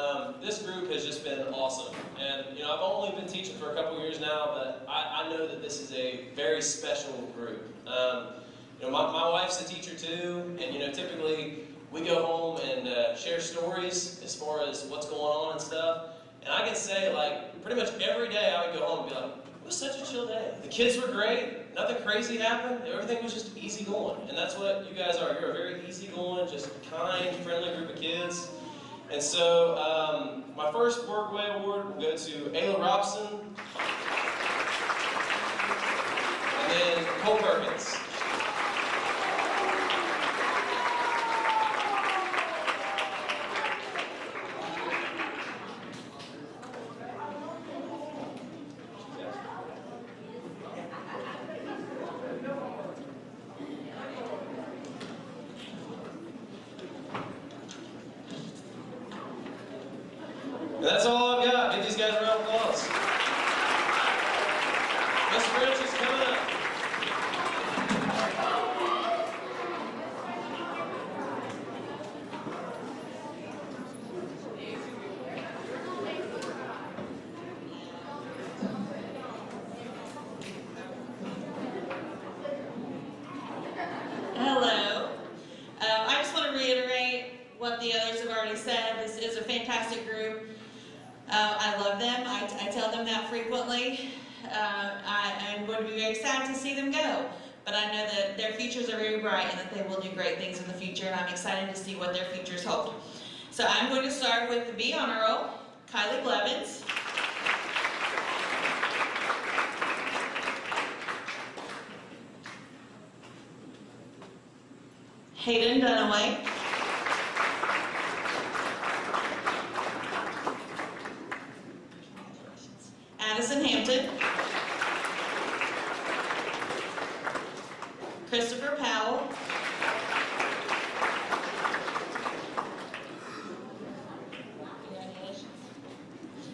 this group has just been awesome. And I've only been teaching for a couple years now, but I know that this is a very special group. My wife's a teacher too, and typically we go home and share stories as far as what's going on and stuff. And I can say, like, pretty much every day I would go home and be like, it was such a chill day. The kids were great. Nothing crazy happened. Everything was just easy going. And that's what you guys are. You're a very easy going, just kind, friendly group of kids. And so my first Berg Way Award will go to Ayla Robson. And then Cole Perkins. And that's all I've got. Give these guys a round of applause. Mr. Rich is coming up. Hello. I just want to reiterate what the others have already said. This is a fantastic group. I love them. I tell them that frequently. I'm going to be very sad to see them go, but I know that their futures are very bright and that they will do great things in the future, and I'm excited to see what their futures hold. So I'm going to start with the B honor roll, Kylie Blevins. Hayden Dunaway. Addison Hampton. Christopher Powell.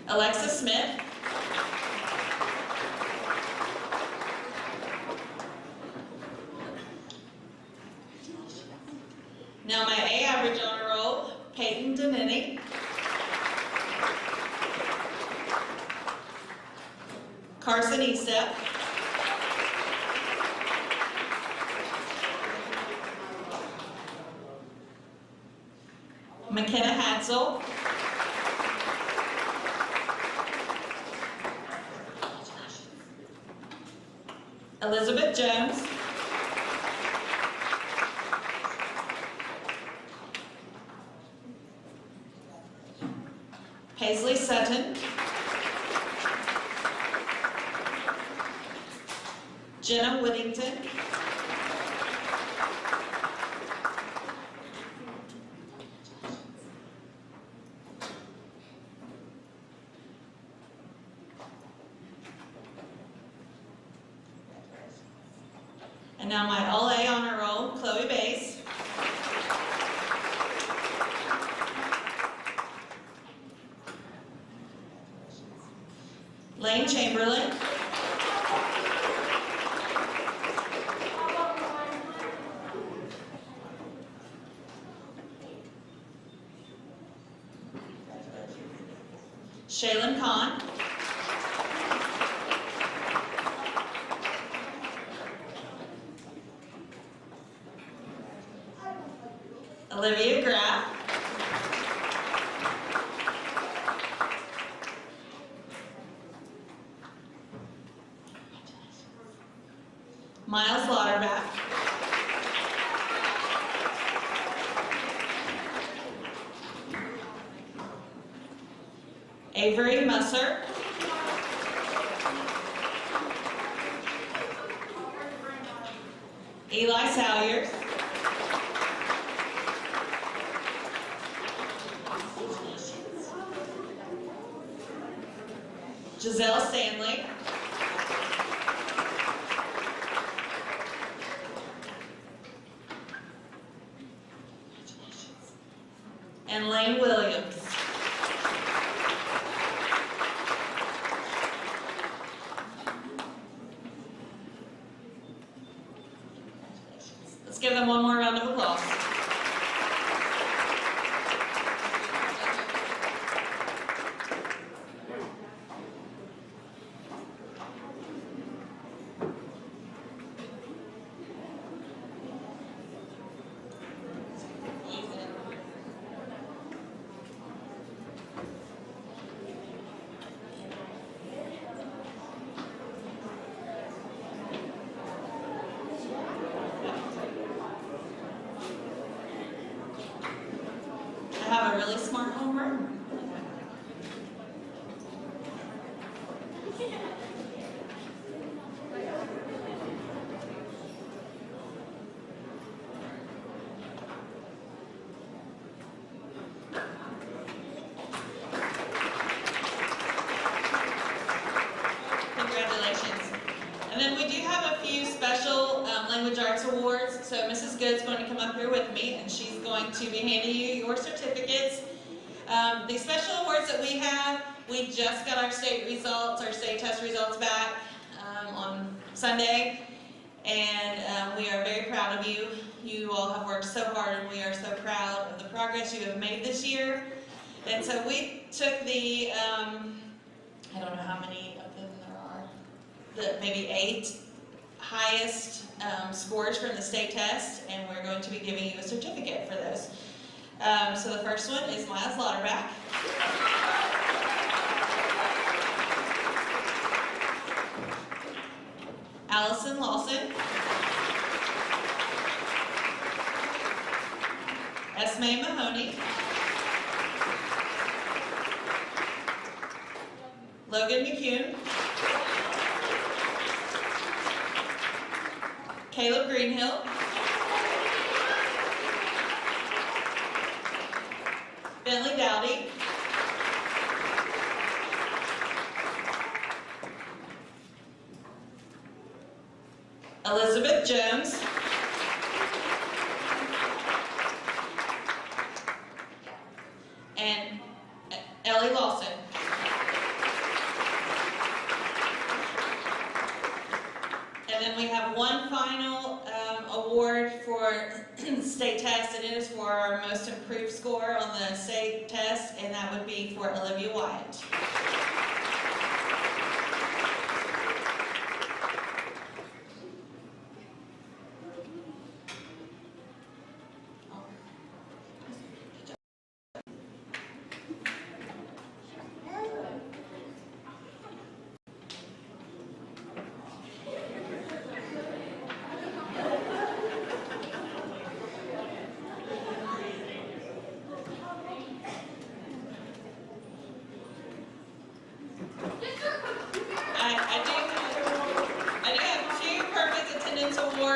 Alexa Smith. Now my A average honor roll, Peyton Donini. Carson Estep. McKenna Hadsel. Elizabeth Jones, Paisley Sutton, Jenna Whittington, and now my All-A honor roll, Chloe Bass, Lane Chamberlain, Shaylin Kahn, Olivia Graff, Miles Lauterbach, Avery Musser, Eli Salyers, Giselle Stanley, and Lane Williams. Let's give them one more round of applause. I have a really smart homework. Congratulations. And then we do have a few special language arts awards. So Mrs. Good's going to come up here with me, and she's going to be handing you your certificates. The special awards that we have, we just got our state results, our state test results back on Sunday, and we are very proud of you. You all have worked so hard, and we are so proud of the progress you have made this year. And so we took the, I don't know how many of them there are, maybe 8 highest scores from the state test, and we're going to be giving you a certificate for those. So the first one is Miles Lauterbach. Allison Lawson. Esme Mahoney. Logan McCune. Caleb Greenhill. Bentley Dowdy. Elizabeth Jones. And Ellie Lawson. And then we have one final award for state test, and it is for our most improved score on the state test, and that would be for Olivia Wyatt.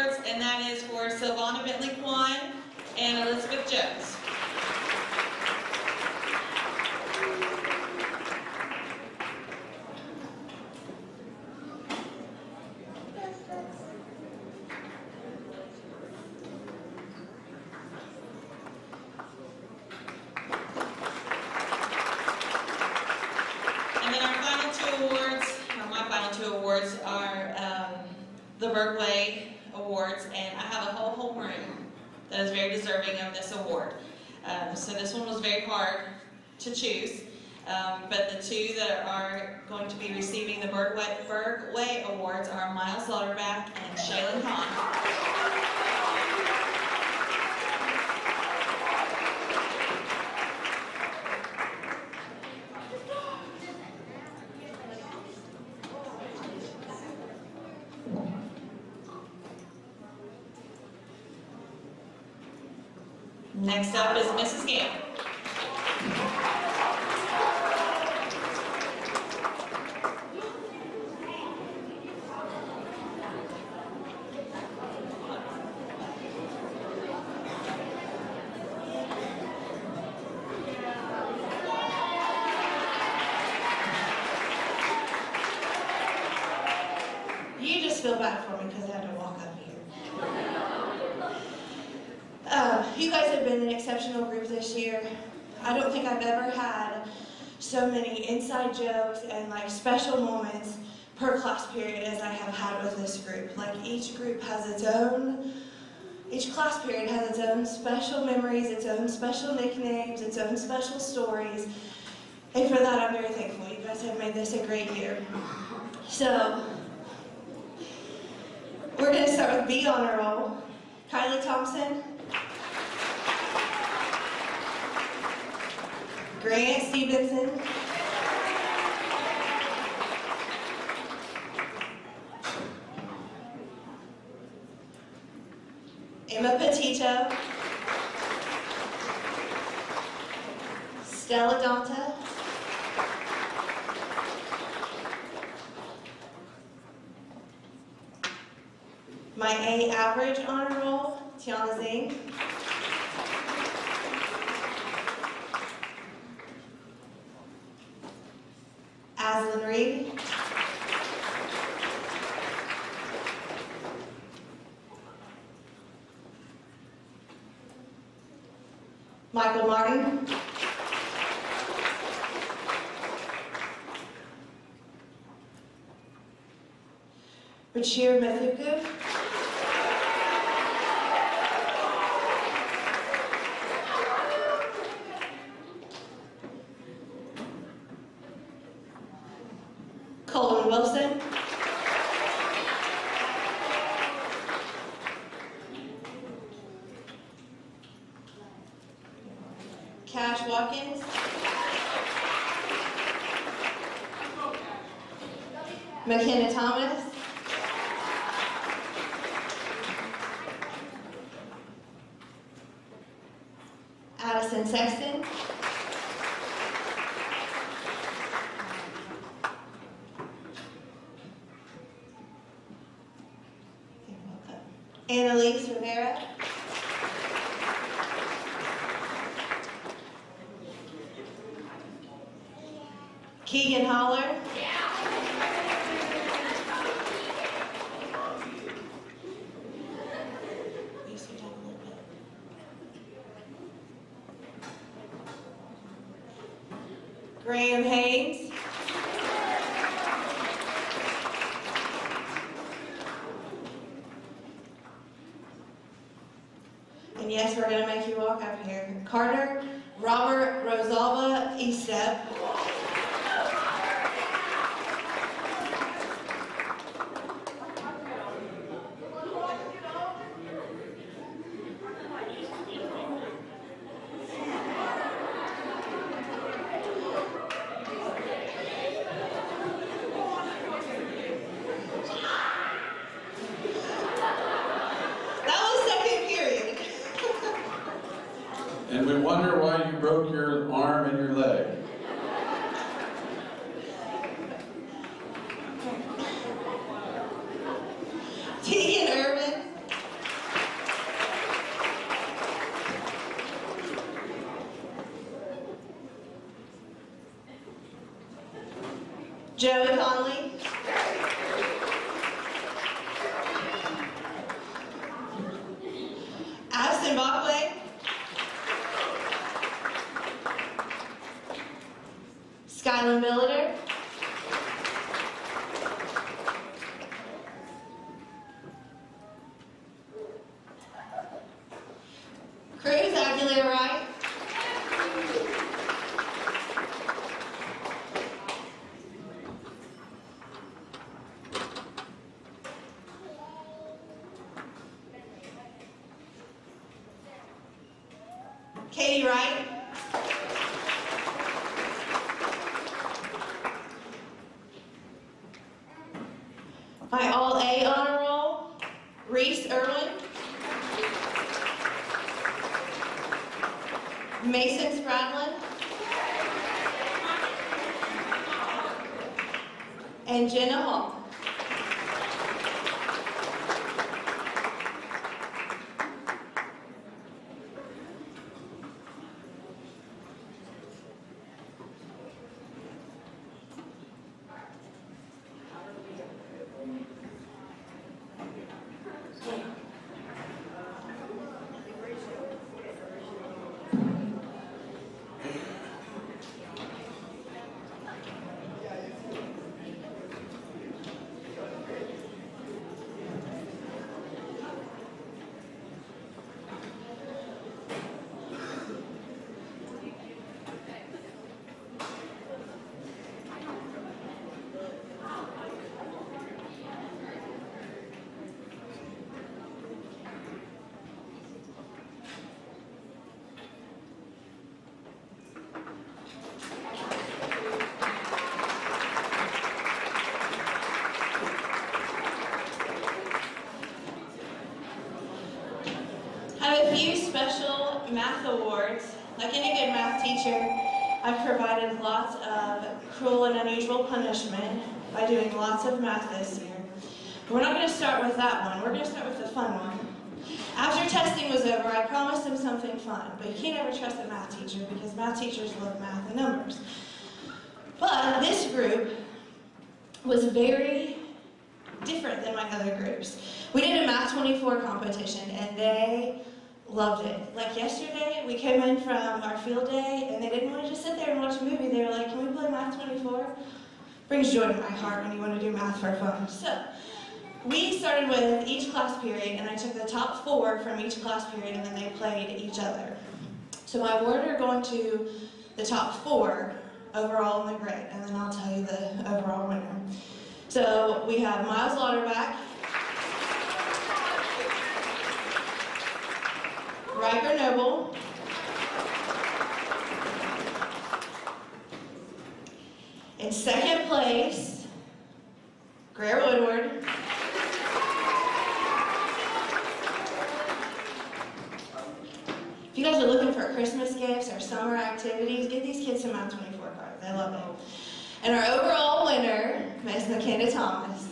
awards, and that is for Sylvana Bentley Kwan and Elizabeth Jones. And then our final two awards, or my final two awards, are the Bergway Awards, and I have a whole room that is very deserving of this award. So this one was very hard to choose, but the two that are going to be receiving the Bergway Awards are Miles Lauterbach and Shaylin Hahn. Next up is Mrs. Gamble. You just feel bad for me because I had to walk up here. You guys have been an exceptional group this year. I don't think I've ever had so many inside jokes and like special moments per class period as I have had with this group. Like each group has its own, each class period has its own special memories, its own special nicknames, its own special stories. And for that, I'm very thankful. You guys have made this a great year. So, we're going to start with B honor roll. Kylie Thompson. Grant Stevenson. Emma Petito. Stella Donta. My A average honor roll, Tiana Zing. Aslan Reed. Michael Martin. Bashir Methuku. Colin Wilson. Cash Watkins. McKenna Thomas. Addison Sexton. Annalise Rivera. Keegan Holler. Graham Haynes. And yes, we're going to make you walk up here. Carter Robert Rosalba Estep. And we wonder why you broke your arm and your leg. Tegan Irvin. Joey Conley. Addison Bachway. Skylar Billiter. Cruz Aguilera Wright. Katie Wright. My All A honor roll, Reese Irwin. Mason Spradlin. And Jenna Hall. I have a few special math awards. Like any good math teacher, I've provided lots of cruel and unusual punishment by doing lots of math this year. But we're not going to start with that one. We're going to start with the fun one. After testing was over, I promised him something fun. But you can't ever trust a math teacher because math teachers love math and numbers. But this group was very different than my other groups. We did a Math 24 competition and they loved it. Like yesterday, we came in from our field day and they didn't want to just sit there and watch a movie. They were like, can we play Math 24? Brings joy to my heart when you want to do math for fun. So, we started with each class period and I took the top 4 from each class period and then they played each other. So my awards are going to the top 4 overall in the grade and then I'll tell you the overall winner. So we have Miles Lauterbach, Riker Noble, in second place, Greer Woodward, if you guys are looking for Christmas gifts or summer activities, give these kids some Math 24 cards. They love it. And our overall winner, Miss McKenna Thomas.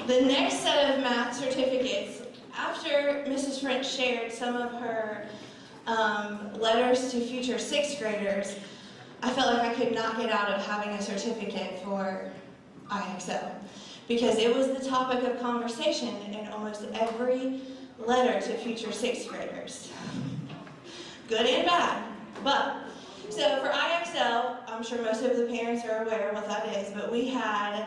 The next set of math certificates, after Mrs. French shared some of her letters to future 6th graders, I felt like I could not get out of having a certificate for IXL because it was the topic of conversation in almost every letter to future 6th graders. Good and bad. But, so for IXL, I'm sure most of the parents are aware of what that is, but we had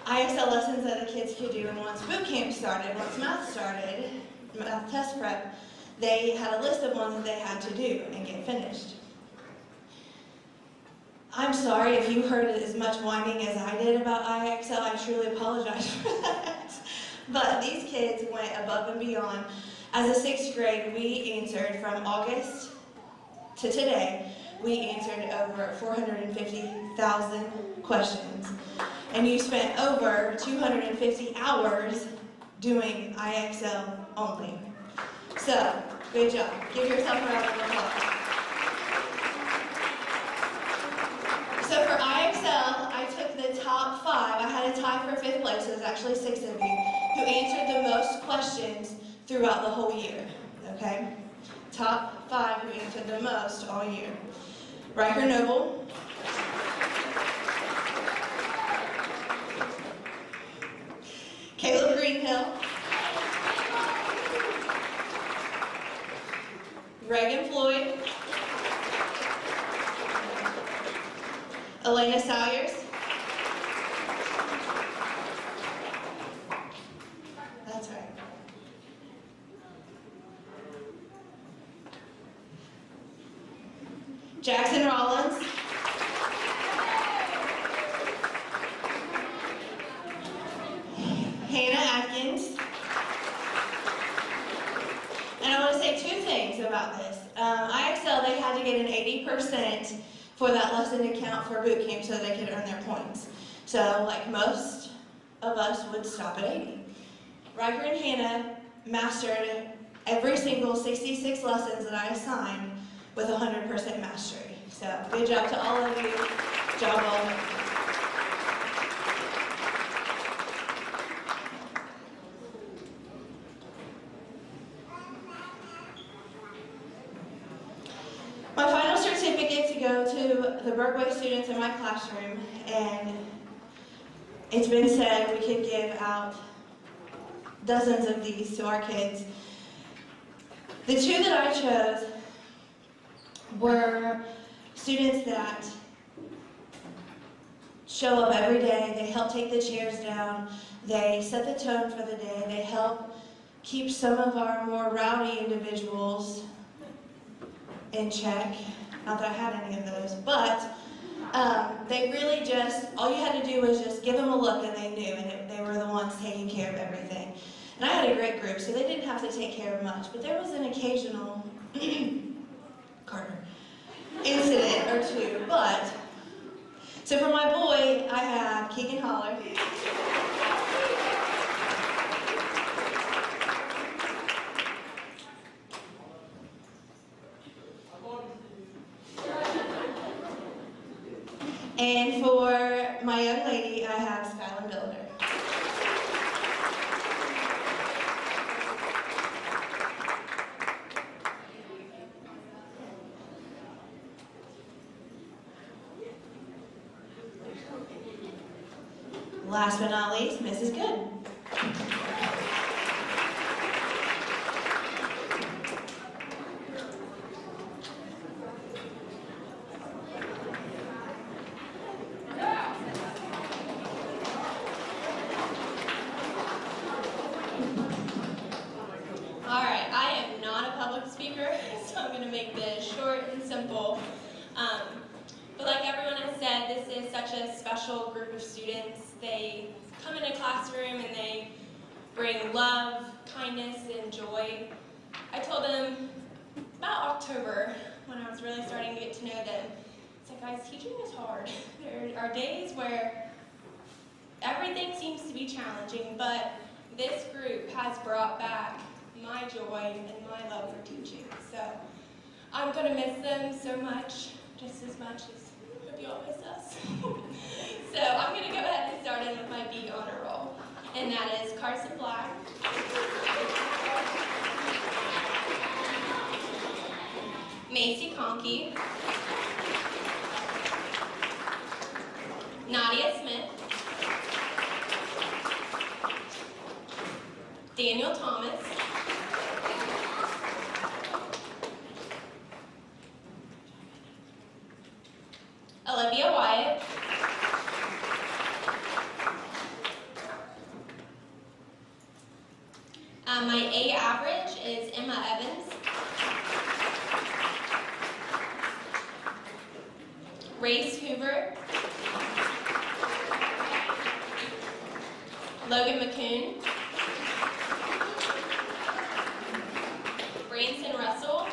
IXL lessons that the kids could do, and once boot camp started, once math started, math test prep, they had a list of ones that they had to do and get finished. I'm sorry if you heard as much whining as I did about IXL, I truly apologize for that. But these kids went above and beyond. As a 6th grade, we answered from August to today, we answered over 450,000 questions. And you spent over 250 hours doing IXL only. So, Good job. Give yourself a round of applause. So for IXL, I took the top 5. I had a tie for 5th place, so there's actually 6 of you, who answered the most questions throughout the whole year, okay? Top 5 who answered the most all year. Riker Noble, Caleb Greenhill, Reagan Floyd, Elena Salyers, that's right. Jackson Rollins, Hannah Atkins, and I want to say 2 things about this. IXL, they had to get an 80% for that lesson to count for boot camp so they could earn their points. So, like most of us would stop at 80. Riker and Hannah mastered every single 66 lessons that I assigned with 100% mastery. So, good job to all of you. Job well done. My final certificate to go to the Bergway students in my classroom, and it's been said we could give out dozens of these to our kids. The 2 that I chose were students that show up every day, they help take the chairs down, they set the tone for the day, they help keep some of our more rowdy individuals in check. Not that I had any of those, but they really just, all you had to do was just give them a look and they knew, and they were the ones taking care of everything. And I had a great group, so they didn't have to take care of much, but there was an occasional Carter incident or 2, but, so for my boy, I have Keegan Holler. And for my young lady, I have Skylar Billiter. Last but not least, Mrs. Good. Special group of students. They come in a classroom and they bring love, kindness, and joy. I told them about October, when I was really starting to get to know them, it's like, guys, teaching is hard. There are days where everything seems to be challenging, but this group has brought back my joy and my love for teaching. So I'm going to miss them so much, just as much as you all miss us. So I'm going to go ahead and start in with my B honor roll, and that is Carson Black, Macy Conkey, Nadia Smith, Daniel Thomas, Olivia Wyatt, my A average is Emma Evans, Race Hoover, Logan McCoon, Branson Russell,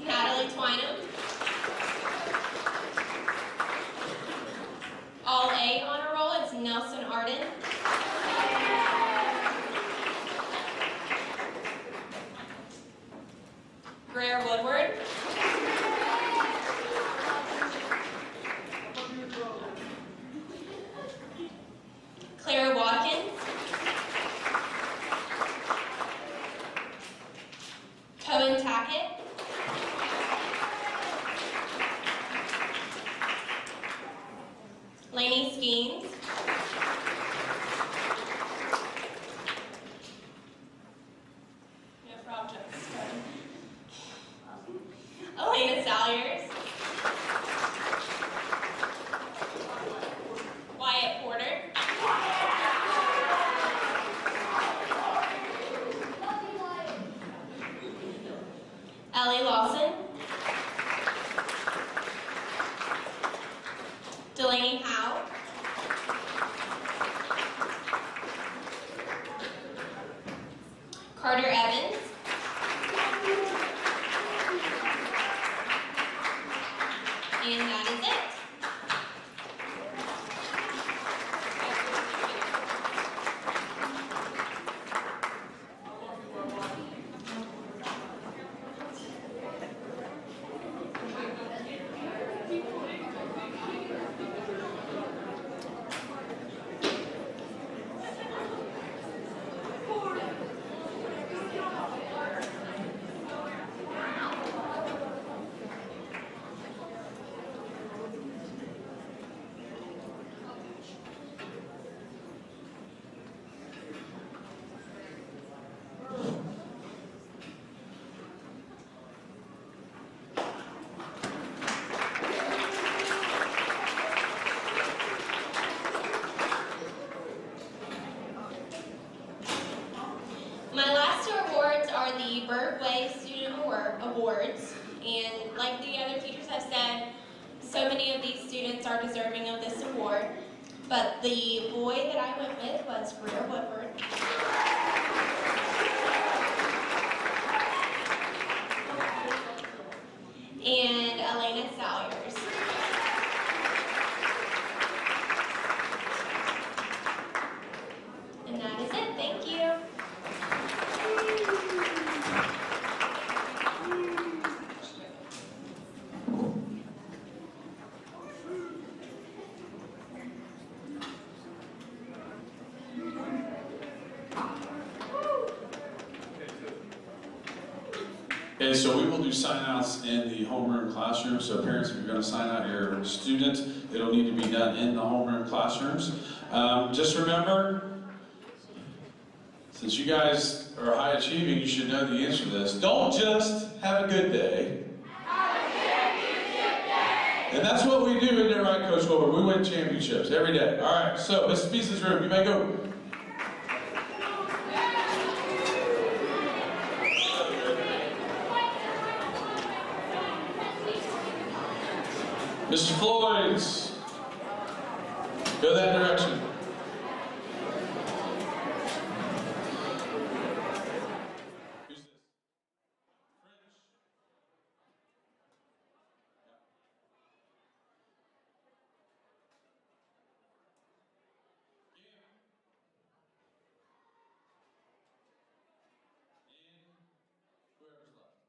Natalie Twynham. All A honor roll is Nelson Arden, Greer Woodward. Clara Watkins. Cohen Tackett. Lainey Skeens. No problems. Elena Salyers. Wyatt Porter. Ellie Lawson. Delaney Howe. Carter Evans. And that is it. My last two awards are the Bergway Student Awards, and like the other teachers have said, so many of these students are deserving of this award, but the boy that I went with was Greer Woodward. And Elena Salyers. And that is it, thank you. Okay, so we will do sign-outs in the homeroom classroom. So parents, if you're going to sign out your student, it'll need to be done in the homeroom classrooms. Just remember, since you guys are high achieving, you should know the answer to this. Don't just have a good day. Have a championship day. And that's what we do in there, right, Coach Wilbur? We win championships every day. All right, so Mrs. Beese's room, you may go. Mr. Floyd's, go that direction. Who's this? French. And whoever's left.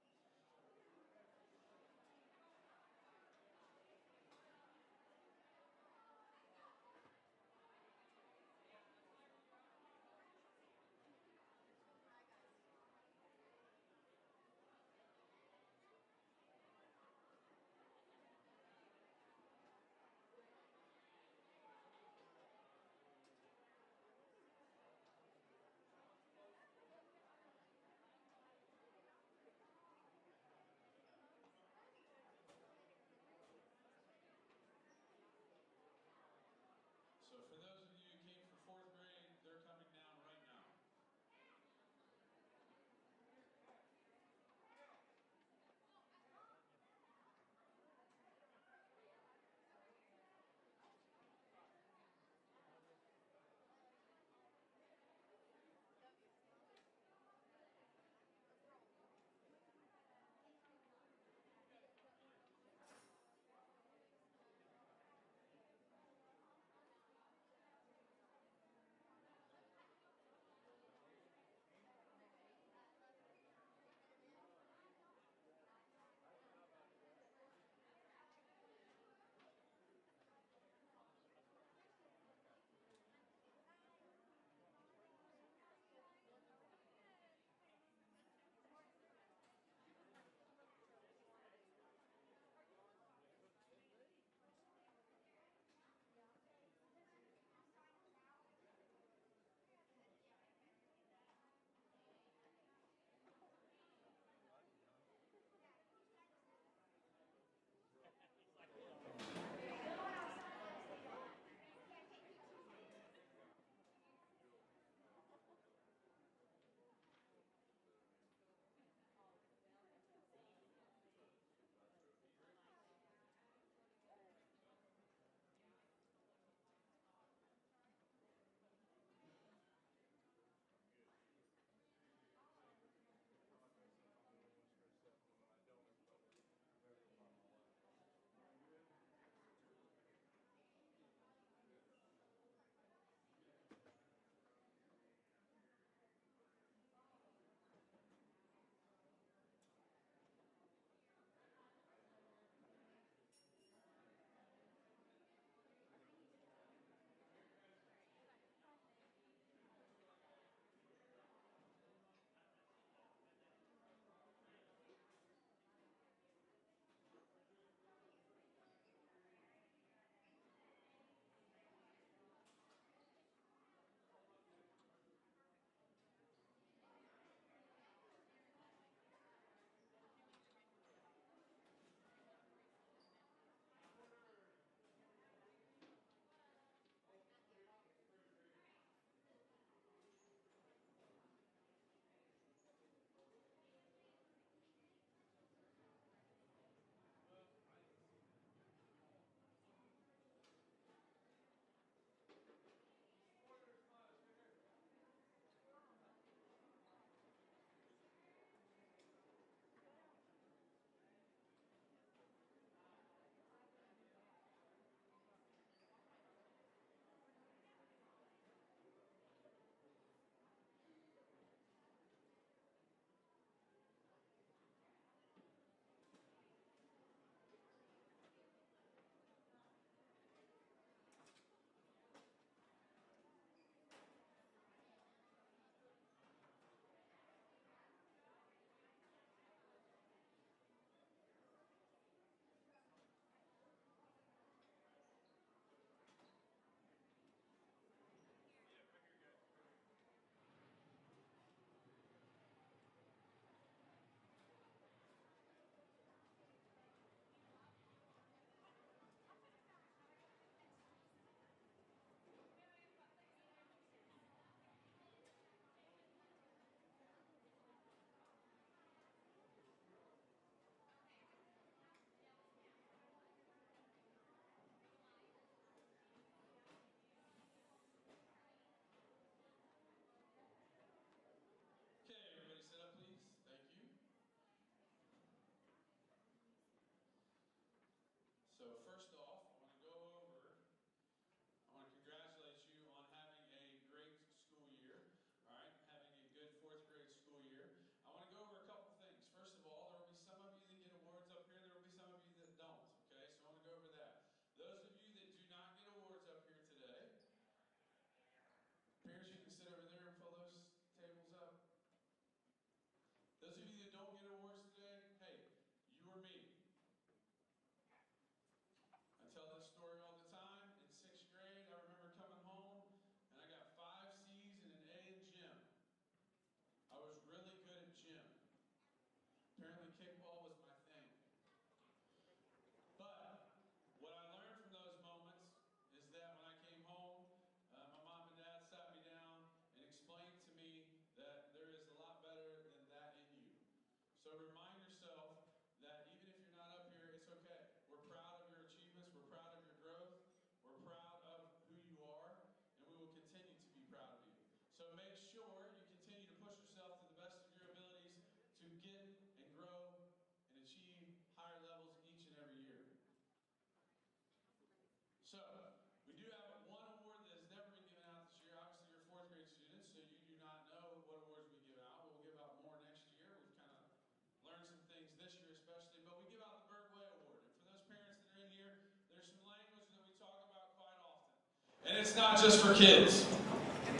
And it's not just for kids.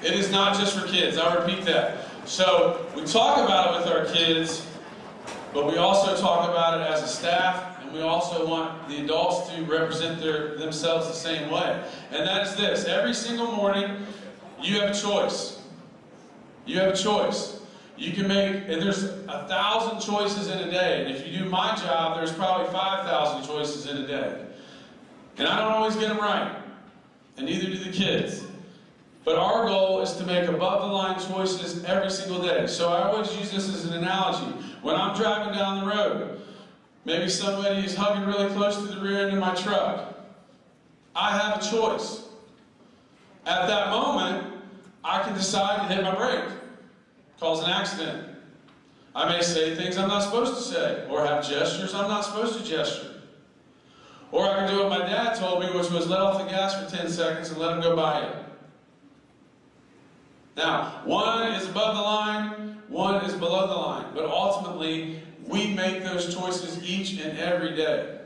It is not just for kids. I repeat that. So we talk about it with our kids, but we also talk about it as a staff, and we also want the adults to represent themselves the same way. And that is this. Every single morning, you have a choice. You have a choice. You can make, and there's 1,000 choices in a day. And if you do my job, there's probably 5,000 choices in a day. And I don't always get them right. And neither do the kids. But our goal is to make above-the-line choices every single day. So I always use this as an analogy. When I'm driving down the road, maybe somebody is hugging really close to the rear end of my truck. I have a choice. At that moment, I can decide to hit my brake, cause an accident. I may say things I'm not supposed to say, or have gestures I'm not supposed to gesture. Or I can do what my dad told me, which was let off the gas for 10 seconds and let him go by it. Now, one is above the line, one is below the line. But ultimately, we make those choices each and every day.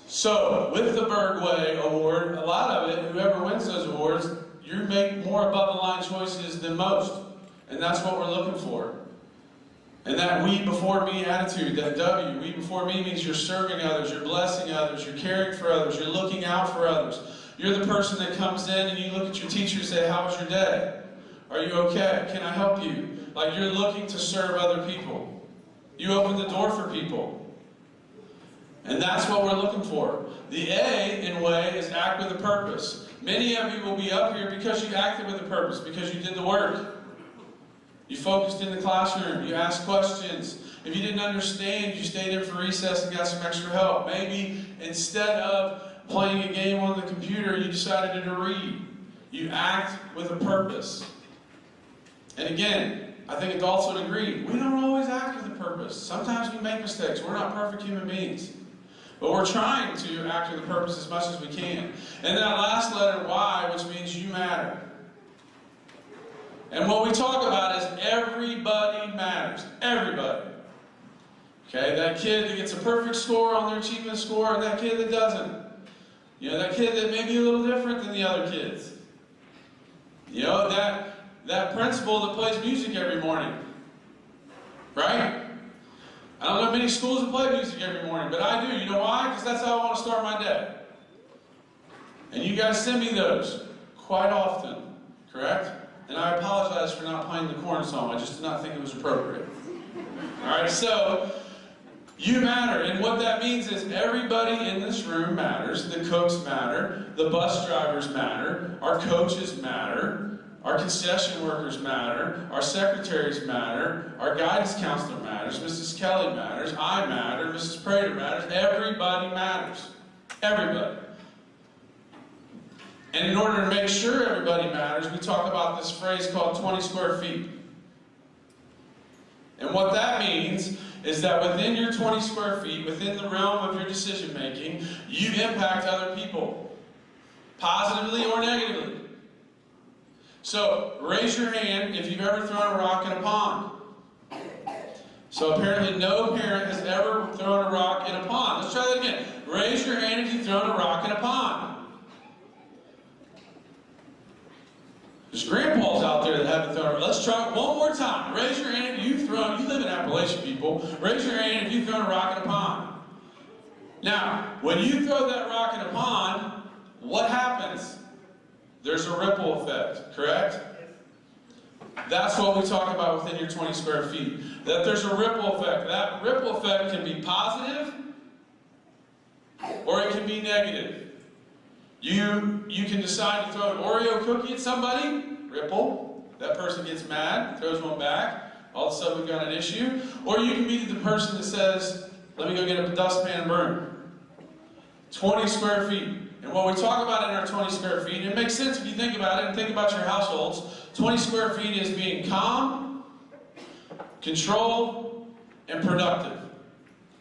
So, with the Bergway Award, a lot of it, whoever wins those awards, you make more above-the-line choices than most. And that's what we're looking for. And that we before me attitude, that W, we before me means you're serving others, you're blessing others, you're caring for others, you're looking out for others. You're the person that comes in and you look at your teacher and say, how was your day? Are you okay? Can I help you? Like you're looking to serve other people. You open the door for people. And that's what we're looking for. The A in way is act with a purpose. Many of you will be up here because you acted with a purpose, because you did the work. You focused in the classroom. You asked questions. If you didn't understand, you stayed in for recess and got some extra help. Maybe instead of playing a game on the computer, you decided to read. You act with a purpose. And again, I think adults would agree, we don't always act with a purpose. Sometimes we make mistakes. We're not perfect human beings. But we're trying to act with a purpose as much as we can. And that last letter, Y, which means you matter. And what we talk about is everybody matters. Everybody. Okay, that kid that gets a perfect score on their achievement score and that kid that doesn't. You know, that kid that may be a little different than the other kids. You know, that principal that plays music every morning. Right? I don't know many schools that play music every morning, but I do. You know why? Because that's how I want to start my day. And you guys send me those quite often, correct? And I apologize for not playing the corn song. I just did not think it was appropriate. All right, so you matter. And what that means is everybody in this room matters. The cooks matter. The bus drivers matter. Our coaches matter. Our concession workers matter. Our secretaries matter. Our guidance counselor matters. Mrs. Kelly matters. I matter. Mrs. Prater matters. Everybody matters. Everybody. And in order to make sure everybody matters, we talk about this phrase called 20 square feet. And what that means is that within your 20 square feet, within the realm of your decision making, you impact other people, positively or negatively. So, raise your hand if you've ever thrown a rock in a pond. So apparently no parent has ever thrown a rock in a pond. Let's try that again. Raise your hand if you've thrown a rock in a pond. There's grandpas out there that haven't thrown a rock. Let's try it one more time. Raise your hand if you've thrown, you live in Appalachia, people. Raise your hand if you've thrown a rock in a pond. Now, when you throw that rock in a pond, what happens? There's a ripple effect, correct? That's what we talk about within your 20 square feet. That there's a ripple effect. That ripple effect can be positive or it can be negative. You can decide to throw an Oreo cookie at somebody, ripple. That person gets mad, throws one back. All of a sudden we've got an issue. Or you can be the person that says, let me go get a dustpan and burn. 20 square feet. And what we talk about in our 20 square feet, it makes sense if you think about it and think about your households. 20 square feet is being calm, controlled, and productive.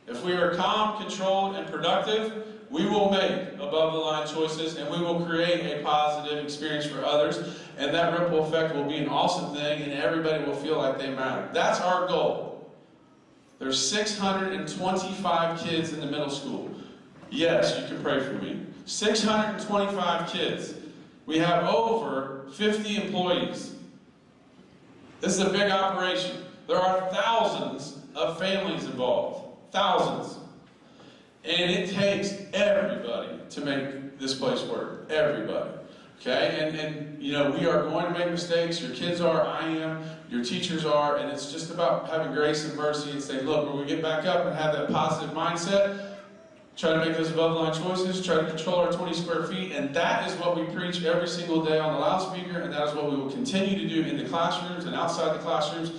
If we are calm, controlled, and productive, we will make above-the-line choices and we will create a positive experience for others. And that ripple effect will be an awesome thing and everybody will feel like they matter. That's our goal. There's 625 kids in the middle school. Yes, you can pray for me. 625 kids. We have over 50 employees. This is a big operation. There are thousands of families involved. Thousands. And it takes everybody to make this place work. Everybody. Okay? And you know, we are going to make mistakes. Your kids are, I am, your teachers are, and it's just about having grace and mercy and saying, look, when we get back up and have that positive mindset, try to make those above-the-line choices, try to control our 20 square feet, and that is what we preach every single day on the loudspeaker, and that is what we will continue to do in the classrooms and outside the classrooms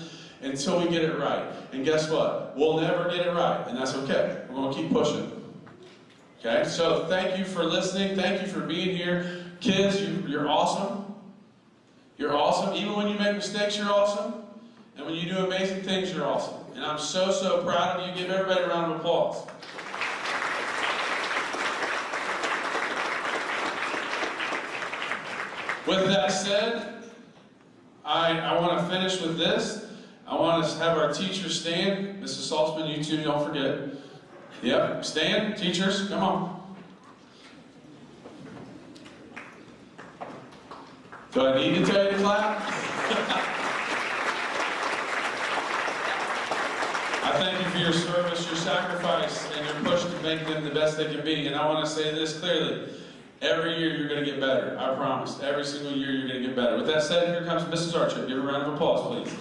until we get it right. And guess what? We'll never get it right, and that's okay. We're going to keep pushing. Okay? So thank you for listening. Thank you for being here. Kids, you're awesome. You're awesome. Even when you make mistakes, you're awesome. And when you do amazing things, you're awesome. And I'm so, so proud of you. Give everybody a round of applause. With that said, I want to finish with this. I want us to have our teachers stand. Mrs. Saltzman, you two, don't forget. Yep, stand, teachers, come on. Do I need to tell you to clap? I thank you for your service, your sacrifice, and your push to make them the best they can be. And I want to say this clearly. Every year you're going to get better. I promise. Every single year you're going to get better. With that said, here comes Mrs. Archer. Give her a round of applause, please.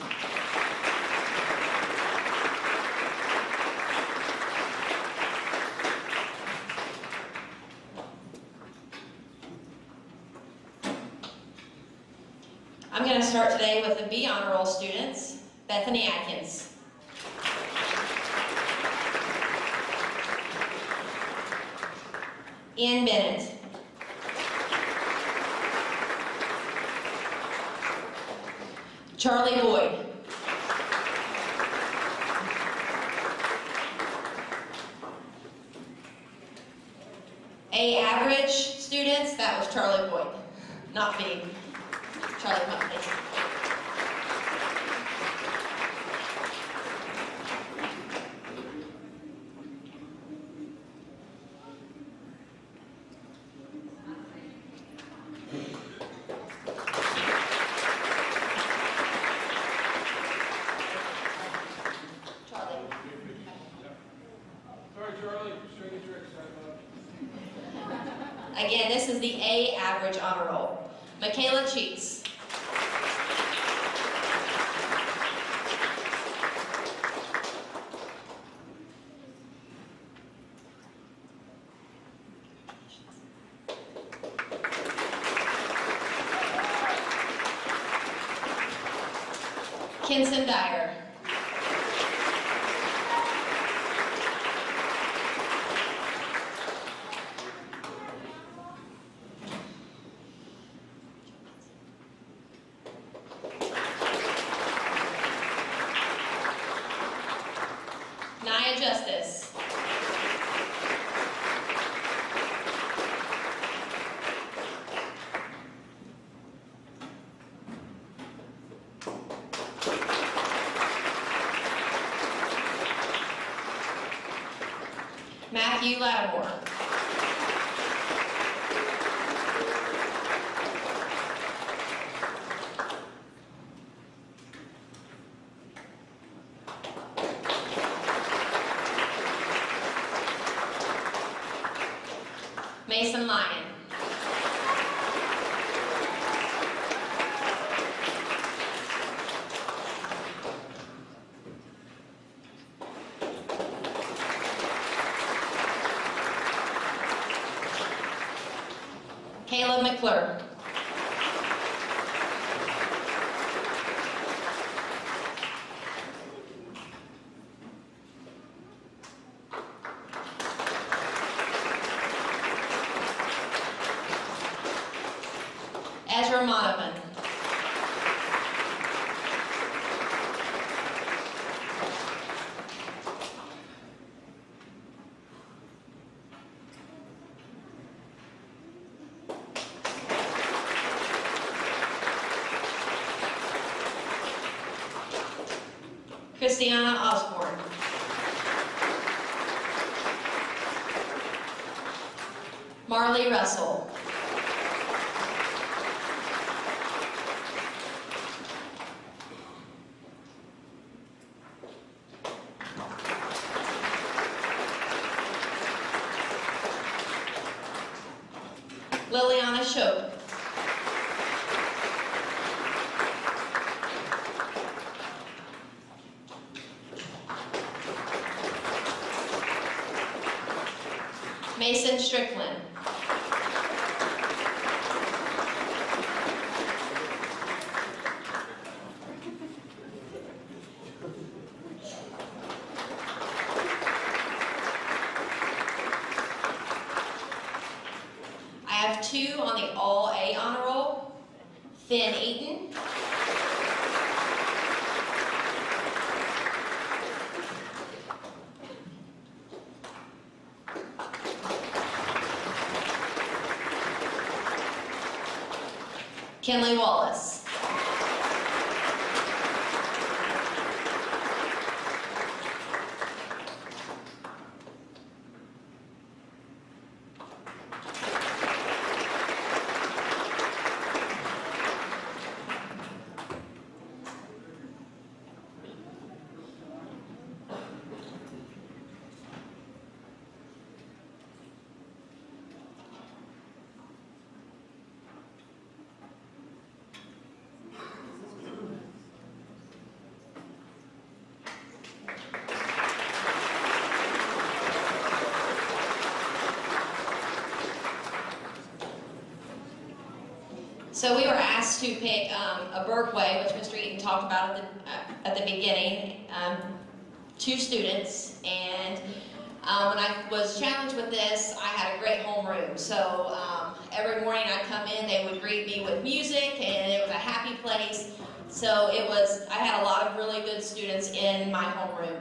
I'm going to start today with the B Honor Roll students, Bethany Atkins. Ian Bennett. Charlie Boyd. A average students, that was Charlie Boyd, not B. Charlie, come on, please. Again, this is the A average honor roll. Michaela Cheeks. Kinson Dyer. Nia Justice. Matthew Lattimore. Mason Lyon. Caleb McClure. Ezra Monovan. Christiana Osborne. Marley Russell. Liliana Shope. Mason Strickland. I have 2 on the All A honor roll. Finn Eaton. Kinley Wallace. So we were asked to pick a Bergway, which Mr. Eaton talked about at the beginning, 2 students, and when I was challenged with this, I had a great homeroom. So every morning I'd come in, they would greet me with music, and it was a happy place. So I had a lot of really good students in my homeroom.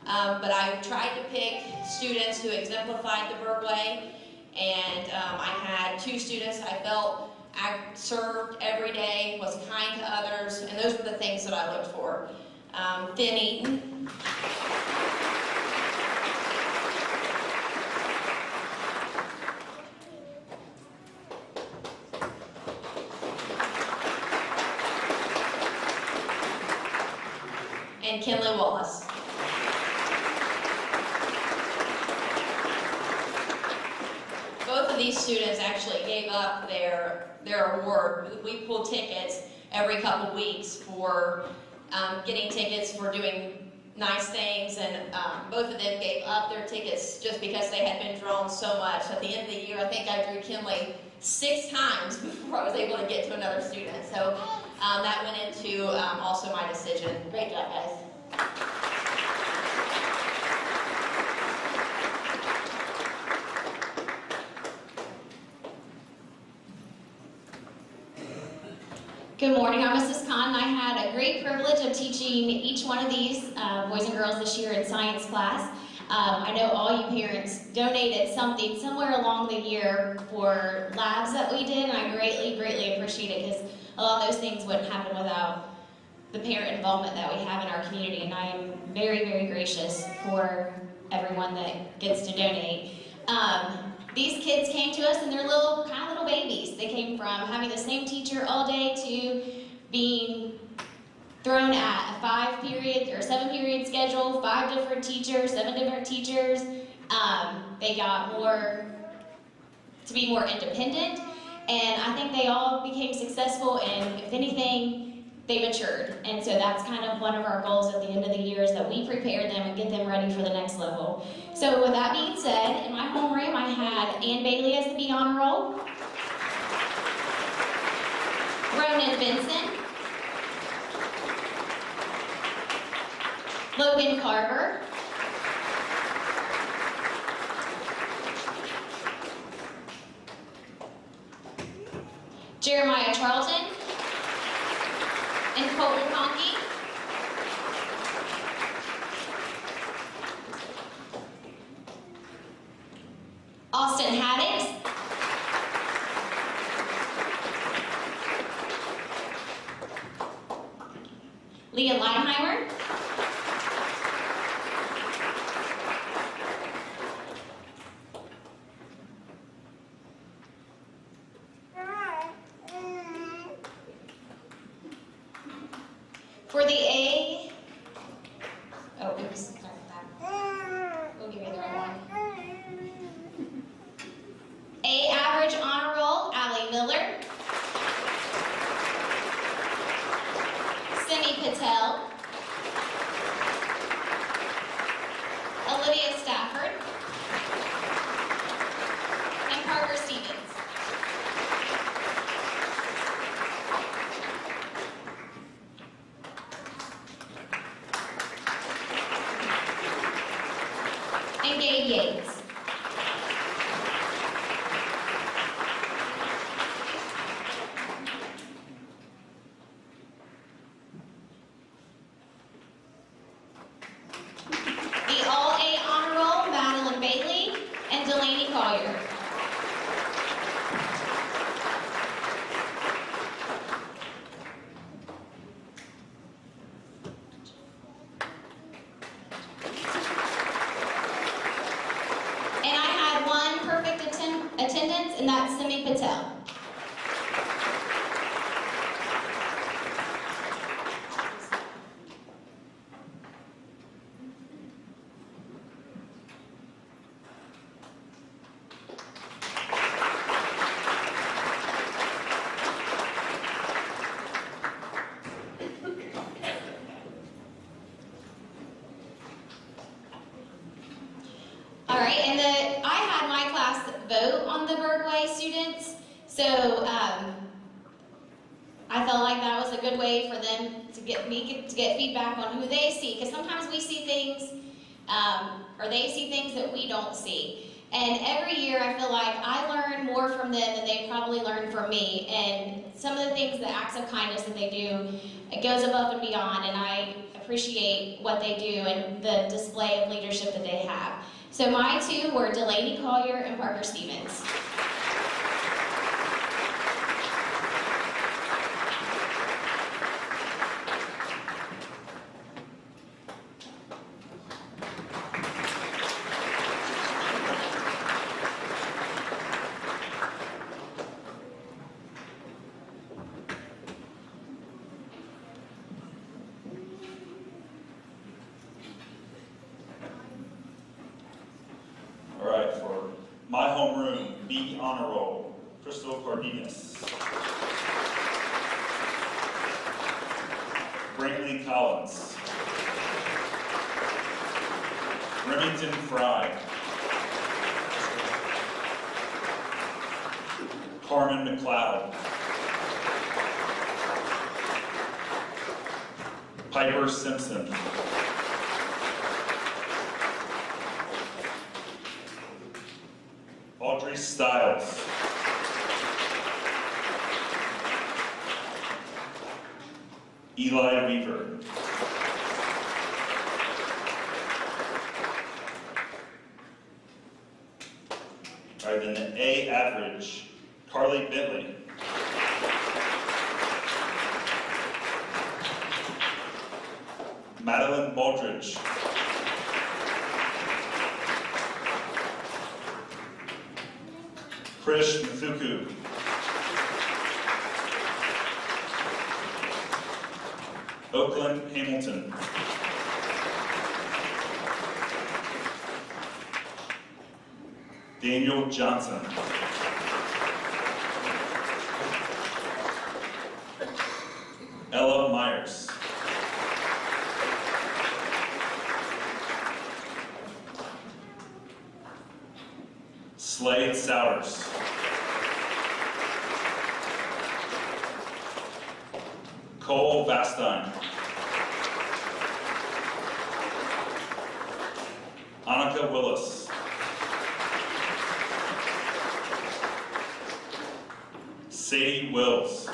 But I tried to pick students who exemplified the Bergway, and I had 2 students I felt I served every day, was kind to others, and those were the things that I looked for. Finn Eaton. And Kinley Wallace. Both of these students actually gave up their award. We pulled tickets every couple weeks for getting tickets for doing nice things, and both of them gave up their tickets just because they had been drawn so much. At the end of the year, I think I drew Kinley 6 times before I was able to get to another student. So that went into also my decision. Great job, guys. Good morning, I'm Mrs. Kahn, and I had a great privilege of teaching each one of these boys and girls this year in science class. I know all you parents donated something somewhere along the year for labs that we did, and I greatly, greatly appreciate it, because a lot of those things wouldn't happen without the parent involvement that we have in our community, and I am very, very gracious for everyone that gets to donate. These kids came to us and they're kind of little babies. They came from having the same teacher all day to being thrown at a 5-period or 7-period schedule, 5 different teachers, 7 different teachers. They got to be more independent, and I think they all became successful, and if anything, they matured. And so that's kind of one of our goals at the end of the year, is that we prepare them and get them ready for the next level. So with that being said, in my homeroom I had Ann Bailey as the B honor roll, Ronan Benson, Logan Carver, Jeremiah Charlton, and Colton Conkey. Austin Haddix. Leah Leidenheimer. For the A, oh, oops, sorry about that. We'll give you the right one. A average honor roll, Allie Miller. Simi Patel. Olivia Stafford. And Parker Stevens. And Gabe Yates. The All-A Honor Roll, Madeline Bailey and Delaney Collier. And I had one perfect attendance, and that's Simi Patel. All right, and I had my class vote on the Bergway students, so I felt like that was a good way for them to get feedback on who they see, because sometimes we see things, or they see things that we don't see. And every year I feel like I learn more from them than they probably learn from me, and some of the things, the acts of kindness that they do, it goes above and beyond, and I appreciate what they do and the display of leadership that they have. So my two were Delaney Collier and Parker Stevens. All right, for my homeroom, B honor roll, Crystal Cardenas. Brantley Collins. Remington Fry. Carmen McLeod. Piper Simpson. Audrey Stiles. Eli Weaver. All right, then the A average, Carly Bentley. Madeline Baldridge. Krish Muthuku. Oakland Hamilton. Daniel Johnson. Ella Myers. Slade Souders. Cole Vastine. Annika Willis. Sadie Wills.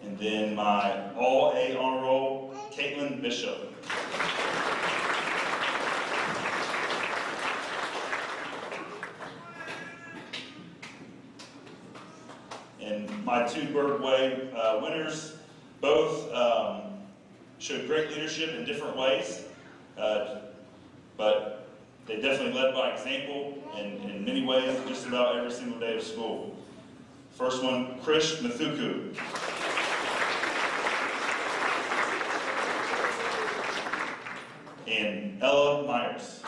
And then my All-A honor roll, Caitlin Bishop. And my two Bergway winners both showed great leadership in different ways, but They definitely led by example in many ways, just about every single day of school. First one, Krish Mathuku. And Ella Myers.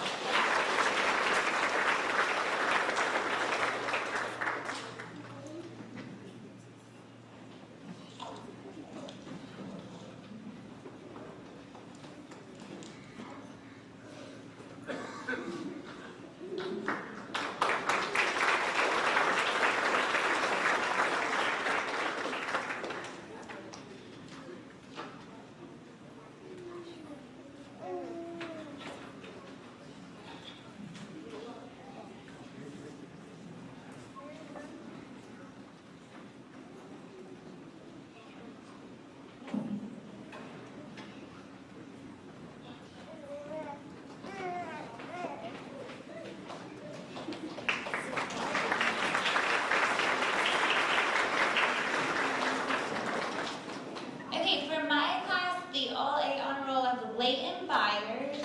Okay, for my class, the All A Honor Roll of Leighton Byers,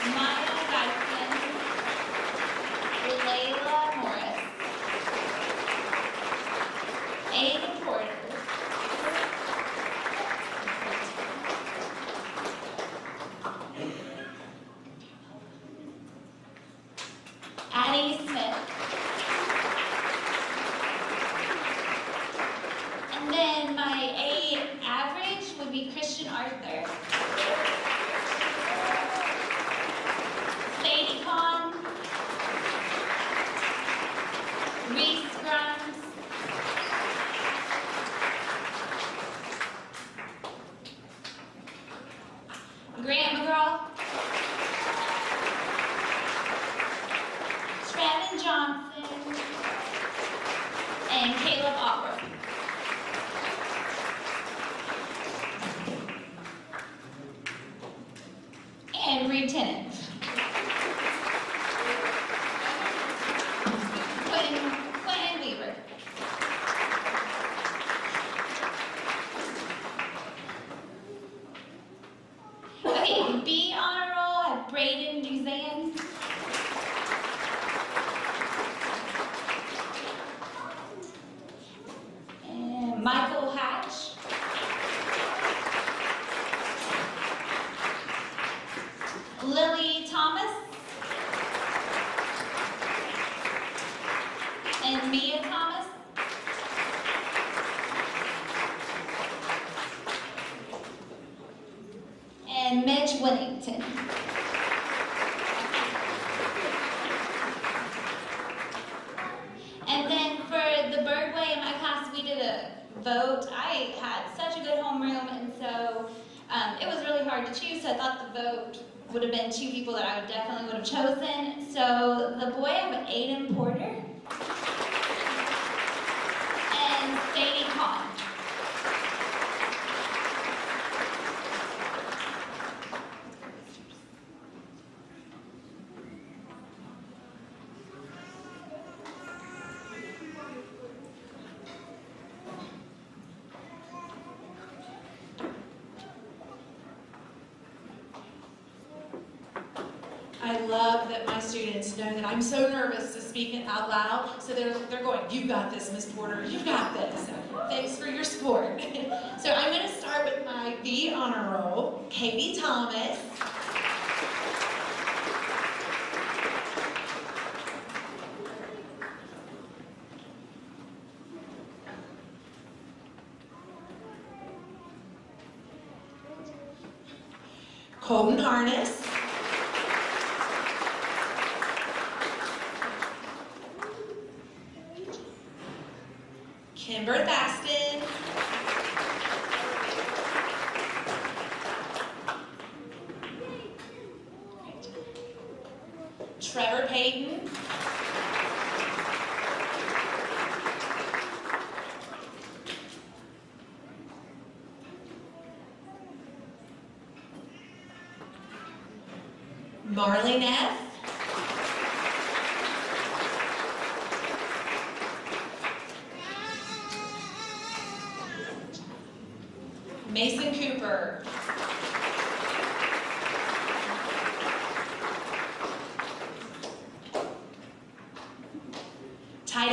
Maya Dyson, Layla Morris, Aiden Porter, Addie Smith, and then my A average would be Christian Arthur, Sadie Kahn, Reese Grimes, Grant McGraw, Trevin Johnson, and Caleb Otworth. And Reed Tennant. Quentin Weaver. Okay, B honor roll at Braden Duzan. And Michael Hatch. Lily Thomas. And Mia Thomas. And Mitch Whittington. And then for the Birdway in my class, we did a vote. I had such a good homeroom, and so it was really hard to choose, so I thought the vote would have been two people that I would definitely have chosen. So the boy of Aiden Porter and Sadie Kahn. I love that my students know that I'm so nervous to speak it out loud, so they're going, "You got this, Miss Porter, you got this." Thanks for your support. So I'm going to start with my B honor roll, Katie Thomas. Colton Harness. Kimber Thaston. Trevor Payton. Marley Neff. Mason Cooper.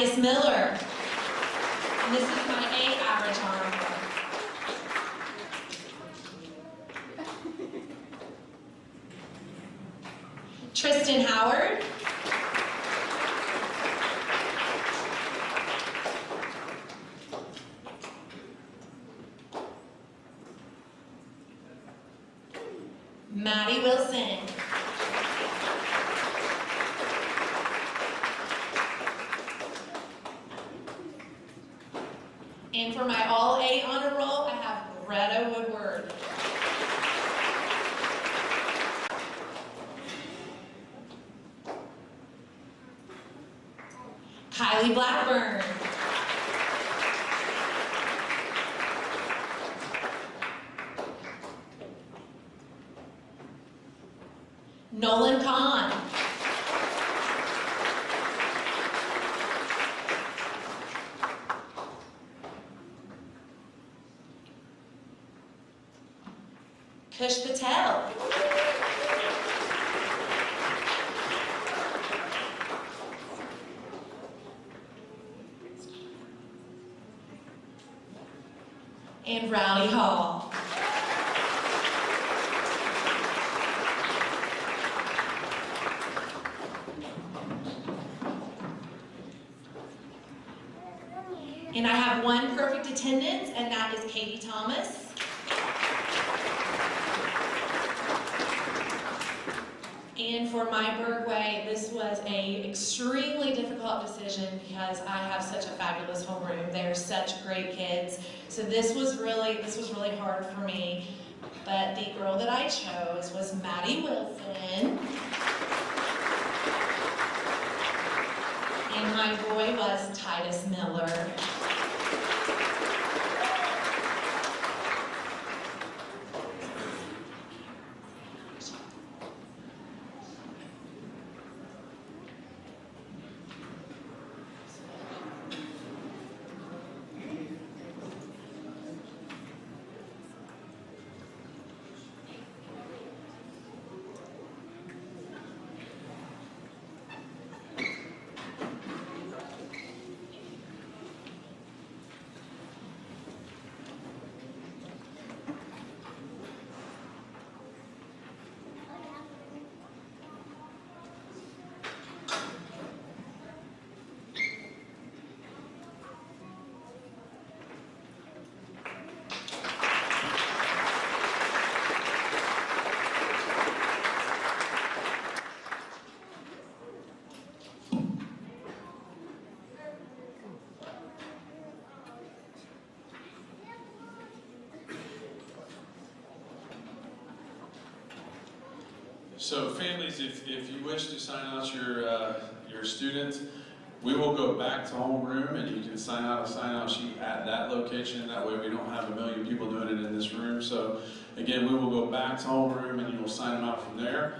Titus Miller. And this is my A average honor roll. Tristan Howard. Maddie Wilson. And for my all A honor roll, I have Greta Woodward. Kylie Blackburn. Nolan Kahn. Kush Patel. And Rowdy Hall. And I have one perfect attendance, and that is Katie Thomas. And for my Bergway, this was an extremely difficult decision because I have such a fabulous homeroom. They're such great kids. So this was really hard for me. But the girl that I chose was Maddie Wilson. And my boy was Titus Miller. So families, if you wish to sign out your student, we will go back to homeroom and you can sign out a sign-out sheet at that location. That way we don't have a million people doing it in this room. So again, we will go back to homeroom and you will sign them out from there.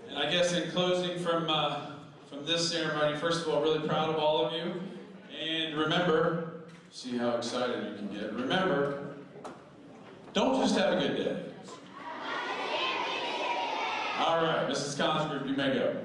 And I guess in closing from this ceremony, first of all, really proud of all of you. And remember, see how excited you can get. Remember, don't just have a good day. All right, Mrs. Consgroup, you may go.